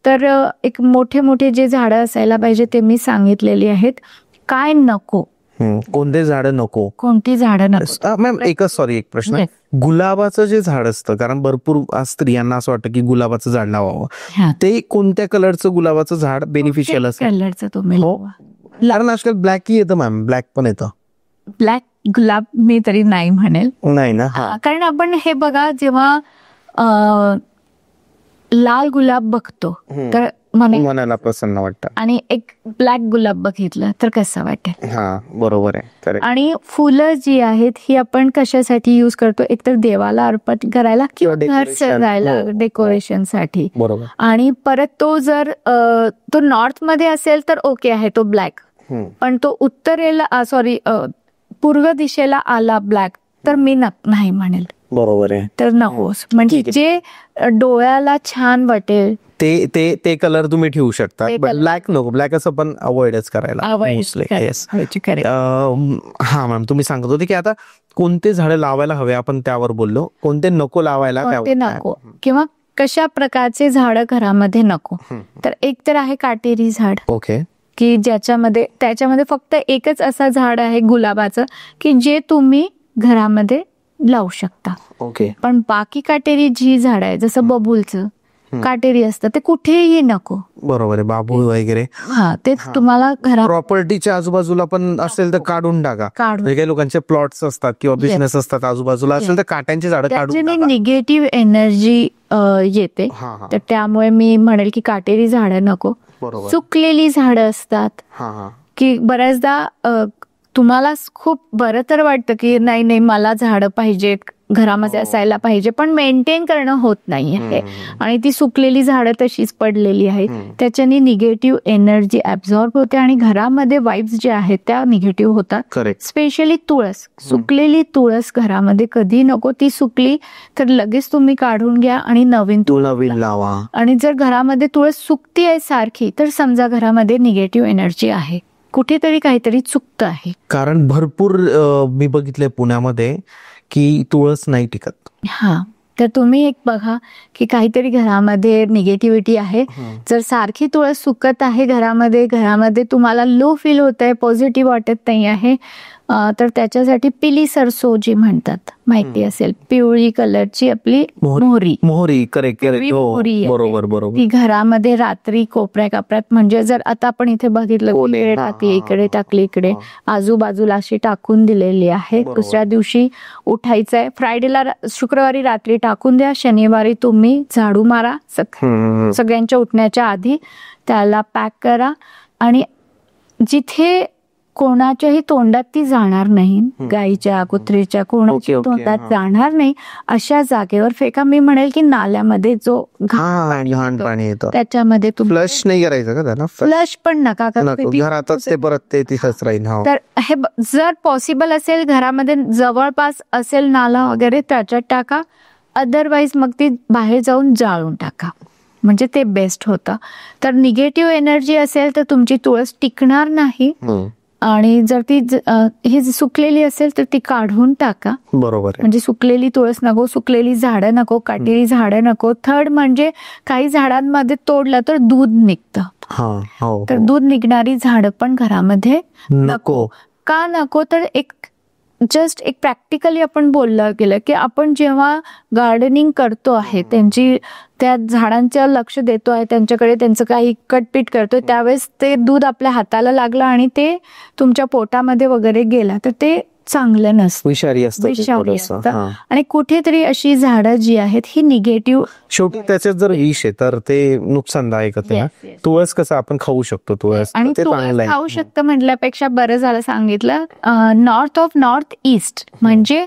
तर एक मोठे जे झाडं असायला पाहिजे ते मी सांगितलेली आहेत. काय नको, कोणते झाडं नको, कोणती झाडं नको. मॅम एक प्रश्न, गुलाबाचं जे झाड असतं, कारण भरपूर स्त्रियांना असं वाटतं की गुलाबाचं झाड लावावं, ते कोणत्या कलरचं गुलाबाचं झाड बेनिफिशियल असेल? कलरचं तुम्ही कारण आजकाल ब्लॅक येतं मॅम, ब्लॅक पण येतं. ब्लॅक गुलाब मी तरी नाही म्हणेल. नाही ना, कारण आपण हे बघा, जेव्हा लाल गुलाब बघतो तर मनाला प्रसन्न वाटतं, आणि एक ब्लॅक गुलाब बघितलं तर कसं वाटेल. बरोबर आहे. आणि फुलं जी आहेत ही आपण कशासाठी युज करतो, एकतर देवाला अर्पण करायला किंवा घर सजायला, डेकोरेशन साठी. बरोबर. आणि परत तो जर तो नॉर्थ मध्ये असेल तर ओके आहे तो ब्लॅक, पण तो उत्तरेला पूर्व दिशेला आला ब्लॅक तर मी नाही म्हणेल. बरोबर आहे. तर नकोच. म्हणजे जे डोळ्याला छान वाटेल ते ते ते कलर तुम्ही ठेवू शकता. ते color. ब्लॅक नको, ब्लॅक असं पण अवॉइडच करायला mostly. Yes. हा मॅम, तुम्ही सांगत होते की आता कोणते झाडं लावायला हवे आपण त्यावर बोललो, कोणते नको लावायला ते नको किंवा कशा प्रकारचे झाड घरामध्ये नको. तर एक तर आहे काटेरी झाड. ओके. की त्याच्यामध्ये फक्त एकच असं झाड आहे गुलाबाचं की जे तुम्ही घरामध्ये लावू शकता. ओके. पण बाकी काटेरी जी झाड आहे जसं बबूलचं काटेरी असतं ते कुठेही नको. बरोबर आहे. बाबू वगैरे तेच तुम्हाला घरात प्रॉपर्टीच्या आजूबाजूला पण असेल तर काढून टाका. काही लोकांचे प्लॉट्स असतात किंवा बिझनेस असतात आजूबाजूला असेल तर काट्यांची झाडं काढून टाका. निगेटिव्ह एनर्जी येते. तर त्यामुळे मी म्हणेल की काटेरी झाडं नको. सुकलेली झाडं असतात की बऱ्याचदा तुम्हाला खूप बरं तर वाटतं की नाही मला झाडं पाहिजेत घरामध्ये असायला पाहिजे, पण मेंटेन करणं होत नाही आहे आणि ती सुकलेली झाडं तशीच पडलेली आहेत. त्याच्याने निगेटिव्ह एनर्जी ऍब्झॉर्ब होते आणि घरामध्ये वाईब्स जे आहेत त्या निगेटिव्ह होतात. स्पेशली तुळस, सुकलेली तुळस घरामध्ये कधी नको. ती सुकली तर लगेच तुम्ही काढून घ्या आणि नवीन लावा. आणि जर घरामध्ये तुळस सुकती आहे सारखी तर समजा घरामध्ये निगेटिव्ह एनर्जी आहे, कुठेतरी काहीतरी चुकतं आहे. कारण भरपूर मी बघितलंय पुण्यामध्ये की तुळस नाही टिकत. तर तुम्ही एक बघा की काहीतरी घरामध्ये निगेटिव्हिटी आहे. जर सारखी तुळस सुकत आहे घरामध्ये तुम्हाला लो फील होत आहे, पॉझिटिव्ह वाटत नाही आहे, तर त्याच्यासाठी पिली सरसो जी म्हणतात माहिती असेल, पिवळी कलरची आपली मोहरी. करेक्ट. बरोबर. ती घरामध्ये रात्री कोपऱ्यात म्हणजे जर आता आपण इथे बघितलं इकडे टाकली इकडे आजूबाजूला अशी टाकून दिलेली आहे. दुसऱ्या दिवशी उठायचंय, फ्रायडेला शुक्रवारी रात्री टाकून द्या, शनिवारी तुम्ही झाडू मारा सगळ्यांच्या उठण्याच्या आधी, त्याला पॅक करा आणि जिथे कोणाच्याही तोंडात ती जाणार नाही, गाईच्या कुत्रीच्या कोणाच्या तोंडात जाणार नाही अशा जागेवर फेका. मी म्हणेल की नाल्यामध्ये जो घाण पाणी येतं त्याच्यामध्ये फ्लश नाही करायचं का त्याला? फ्लश पण नका, घरातच ते परत ते तिथंच राहील. तर हे जर पॉसिबल असेल घरामध्ये जवळपास असेल नाला वगैरे त्याच्यात टाका, अदरवाईज मग ती बाहेर जाऊन जाळून टाका, म्हणजे ते बेस्ट होतं. तर निगेटिव्ह एनर्जी असेल तर तुमची तुळस टिकणार नाही आणि जर ती ही सुकलेली असेल तर ती काढून टाका. बरोबर. म्हणजे सुकलेली तुळस नको, सुकलेली झाडं नको, काटेरी झाडं नको. थर्ड म्हणजे काही झाडांमध्ये तोडलं तर दूध निघतं. तर दूध निघणारी झाडं पण घरामध्ये नको. का नको? तर एक प्रॅक्टिकली आपण बोललं गेलं की आपण जेव्हा गार्डनिंग करतो आहे, त्या झाडांचं लक्ष देतो आहे, त्यांच्याकडे त्यांचं काही कटपीट करतोय, त्यावेळेस ते दूध आपल्या हाताला लागलं आणि ते तुमच्या पोटामध्ये वगैरे गेला तर ते चांगलं नसतं, विषारी असतं. आणि कुठेतरी अशी झाडं जी आहेत ही निगेटिव्ह, शेवटी त्याच्यात जर विष आहे तर ते नुकसानदायक आहे. तुळस कसं आपण खाऊ शकतो, तुळस आणि खाऊ शकतं म्हटल्यापेक्षा बरं झालं सांगितलं. नॉर्थ ईस्ट म्हणजे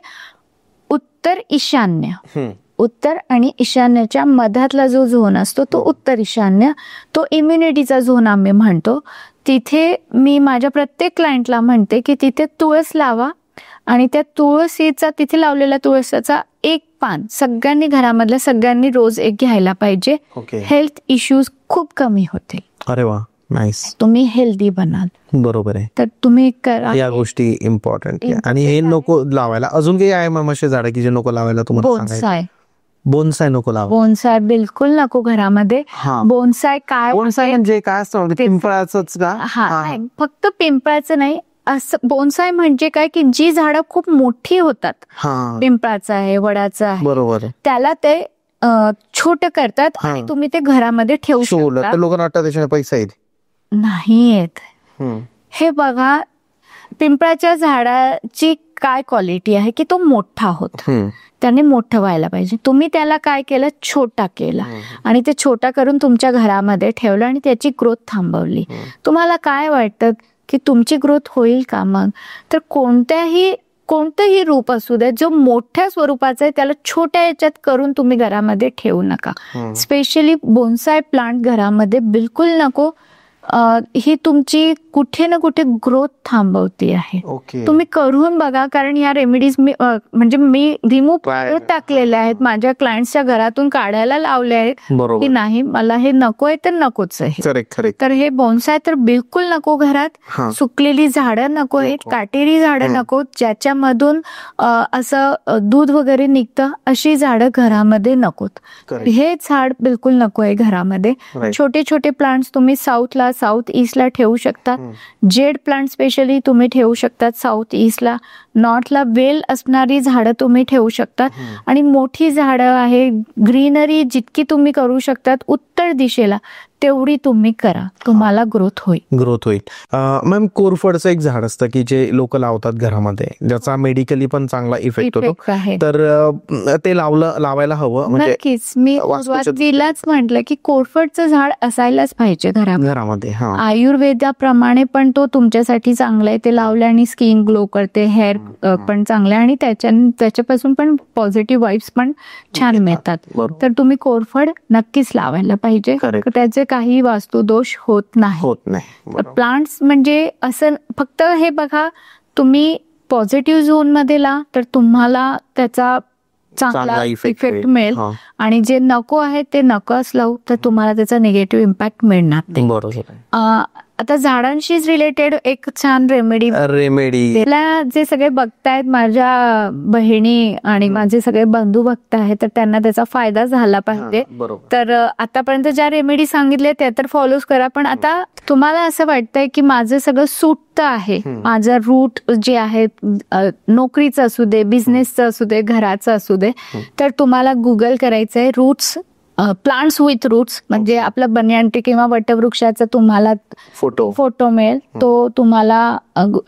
उत्तर ईशान्य, उत्तर आणि ईशान्यच्या मधातला जो झोन असतो तो उत्तर ईशान्य, तो इम्युनिटीचा झोन आम्ही म्हणतो. तिथे मी माझ्या प्रत्येक क्लायंटला म्हणते की तिथे तुळस लावा आणि त्या तुळशीचा, तिथे लावलेल्या तुळसाचा एक पान सगळ्यांनी घरामधल्या सगळ्यांनी रोज एक घ्यायला पाहिजे. हेल्थ इश्यूज खूप कमी होतील. अरे वा, नाईस. तुम्ही हेल्दी बनाल. बरोबर आहे. तर तुम्ही करा या गोष्टी इम्पॉर्टंट. आणि हे नको लावायला. अजून काही आहे मग असे झाड की जे नको लावायला तुम्हाला? बोनसाय नको लावा. बोनसाय बिलकुल नको घरामध्ये. बोनसाय म्हणजे काय असतं? पिंपळाचंच का? फक्त पिंपळाचं नाही, असं बोनसाय म्हणजे काय की जी झाडं खूप मोठी होतात, पिंपळाचं आहे, वडाचं आहे, बरोबर, त्याला ते छोट करतात आणि तुम्ही ते घरामध्ये ठेवू शकता. लोकांना वाटतं त्याच्याने पैसा येईल, नाही येत. हे बघा, पिंपळाच्या झाडाची काय क्वालिटी आहे की तो मोठा होता, त्याने मोठं व्हायला पाहिजे. तुम्ही त्याला काय केलं, छोटा केला आणि ते छोटा करून तुमच्या घरामध्ये ठेवलं आणि त्याची ग्रोथ थांबवली. तुम्हाला काय वाटतं की तुमची ग्रोथ होईल का? मग तर कोणतंही रूप असू दे, जो मोठ्या स्वरूपाचं आहे त्याला छोट्या याच्यात करून तुम्ही घरामध्ये ठेवू नका. स्पेशली बोन्साय प्लांट घरामध्ये बिलकुल नको. ही तुमची कुठे ना कुठे ग्रोथ थांबवती आहे. ओके. तुम्ही करून बघा, कारण या रेमेडीज म्हणजे मी रिमूव्ह टाकलेल्या आहेत, माझ्या क्लायंट्सच्या घरातून काढायला लावले आहेत की बरोबर. नाही मला हे नकोय तर नकोच आहे. Correct correct. तर हे बोन्साय तर बिलकुल नको घरात. हा. सुकलेली झाडं नको आहेत, काटेरी झाडं नको, ज्याच्यामधून असं दूध वगैरे निघतं अशी झाडं घरामध्ये नकोत. Correct. हे झाड बिलकुल नको आहे घरामध्ये. Right. छोटे छोटे प्लांट्स तुम्ही साऊथ ईस्टला ठेवू शकता. जेड प्लांट स्पेशली तुम्ही ठेवू शकतात साऊथ ईस्टला. नॉर्थला वेल असणारी झाडं तुम्ही ठेवू शकतात. आणि मोठी झाडं आहे, ग्रीनरी जितकी तुम्ही करू शकतात उत्तर दिशेला तेवढी तुम्ही करा, तुम्हाला ग्रोथ होईल. मॅम, कोरफडचं एक झाड असतं की जे लोक लावतात घरामध्ये, ज्याचा मेडिकली पण चांगला इफेक्ट होतो. Effect आहे. तर ते लावायला हवं म्हणजे नक्कीच. मी सुरुवातीलाच म्हटलं की कोरफडचं झाड असायलाच पाहिजे घरामध्ये. हा. आयुर्वेदाप्रमाणे पण तो तुमच्यासाठी चांगला आहे. ते लावल्याने स्किन ग्लो करते, हेअर पण चांगले, आणि त्याच्यापासून पण पॉझिटिव्ह वाईब्स पण छान मिळतात. बरोबर. तर तुम्ही कोरफड नक्कीच लावायला पाहिजे. Correct. त्याचे काही वास्तुदोष होत नाही. बरोबर. प्लांट्स म्हणजे असं फक्त हे बघा, तुम्ही पॉझिटिव्ह झोन मध्ये ला तर तुम्हाला त्याचा चांगला चांगला effect इफेक्ट होईल. मिळेल. हा. आणि जे नको आहे ते नकोच लावू तर तुम्हाला त्याचा निगेटिव्ह इम्पॅक्ट मिळणार नाही. बरोबर. आता झाडांशीच रिलेटेड एक छान रेमेडी, त्याला जे सगळे बघतायत, माझ्या बहिणी आणि माझे सगळे बंधू बघत आहेत, तर त्यांना त्याचा फायदा झाला पाहिजे. तर आतापर्यंत ज्या रेमेडी सांगितल्या त्या तर फॉलोच करा. पण आता तुम्हाला असं वाटतंय की माझं सगळं सुटतं आहे, माझं रूट जे आहे नोकरीचं असू दे, बिझनेसचं असू दे, घराचं असू दे, तर तुम्हाला गुगल करायचंय रूट्स, प्लांट्स विथ रूट्स. म्हणजे आपलं बनियान ट्री किंवा वटवृक्षाचा तुम्हाला फोटो मिळेल, तो तुम्हाला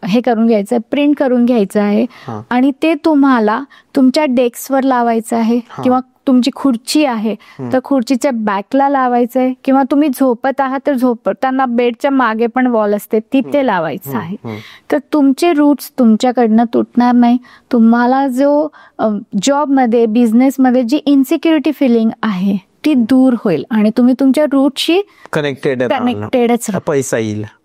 हे करून घ्यायचं आहे, प्रिंट करून घ्यायचं आहे, आणि ते तुम्हाला तुमच्या डेस्कवर लावायचं आहे, किंवा तुमची खुर्ची आहे तर खुर्चीच्या बॅकला लावायचं आहे, किंवा तुम्ही झोपत आहात तर झोपताना बेडच्या मागे पण वॉल असते तिथे लावायचं आहे. तर तुमचे रूट्स तुमच्याकडनं तुटणार नाही. तुम्हाला जो जॉबमध्ये, बिझनेसमध्ये जी इन्सिक्युरिटी फिलिंग आहे ती दूर होईल, आणि तुम्ही तुमच्या रूटशी कनेक्टेडच.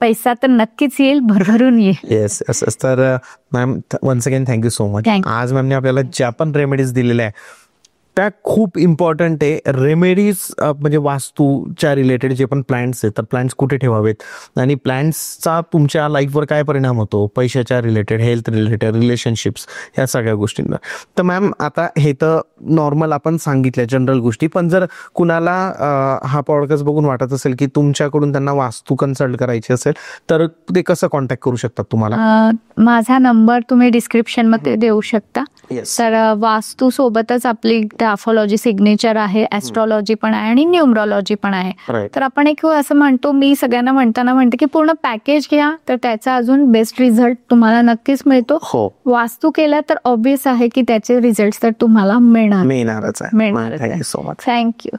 पैसा तर नक्कीच येईल, भरभरून येईल. येस. तर ma'am, once again thank you so much. आज मॅमने आपल्याला ज्या पण रेमेडीज दिलेल्या आहे त्या खूप इम्पॉर्टंट आहे. रेमेडीज म्हणजे वास्तूच्या रिलेटेड जे पण प्लॅन्ट्स आहेत, तर प्लॅन्ट्स कुठे ठेवावेत आणि प्लॅन्ट्सचा तुमच्या लाईफवर काय परिणाम होतो, पैशाच्या रिलेटेड, हेल्थ रिलेटेड, रिलेशनशिप्स, ह्या सगळ्या गोष्टींवर. तर मॅम, आता हे तर नॉर्मल आपण सांगितल्या जनरल गोष्टी, पण जर कुणाला हा पॉडकास्ट बघून वाटत असेल की तुमच्याकडून त्यांना वास्तू कन्सल्ट करायची असेल तर ते कसं कॉन्टॅक्ट करू शकतात तुम्हाला? माझा नंबर तुम्ही डिस्क्रिप्शन मध्ये देऊ शकता. तर वास्तू सोबतच आपली ग्राफॉलॉजी सिग्नेचर आहे, ऍस्ट्रॉलॉजी पण आहे आणि न्यूमरॉलॉजी पण आहे. तर आपण एक असं म्हणतो, मी सगळ्यांना म्हणते की पूर्ण पॅकेज घ्या, तर त्याचा अजून बेस्ट रिझल्ट तुम्हाला नक्कीच मिळतो. वास्तू केला तर ऑब्विस आहे की त्याचे रिझल्ट तर तुम्हाला मिळणारच आहे. Thank you so much. थँक्यू.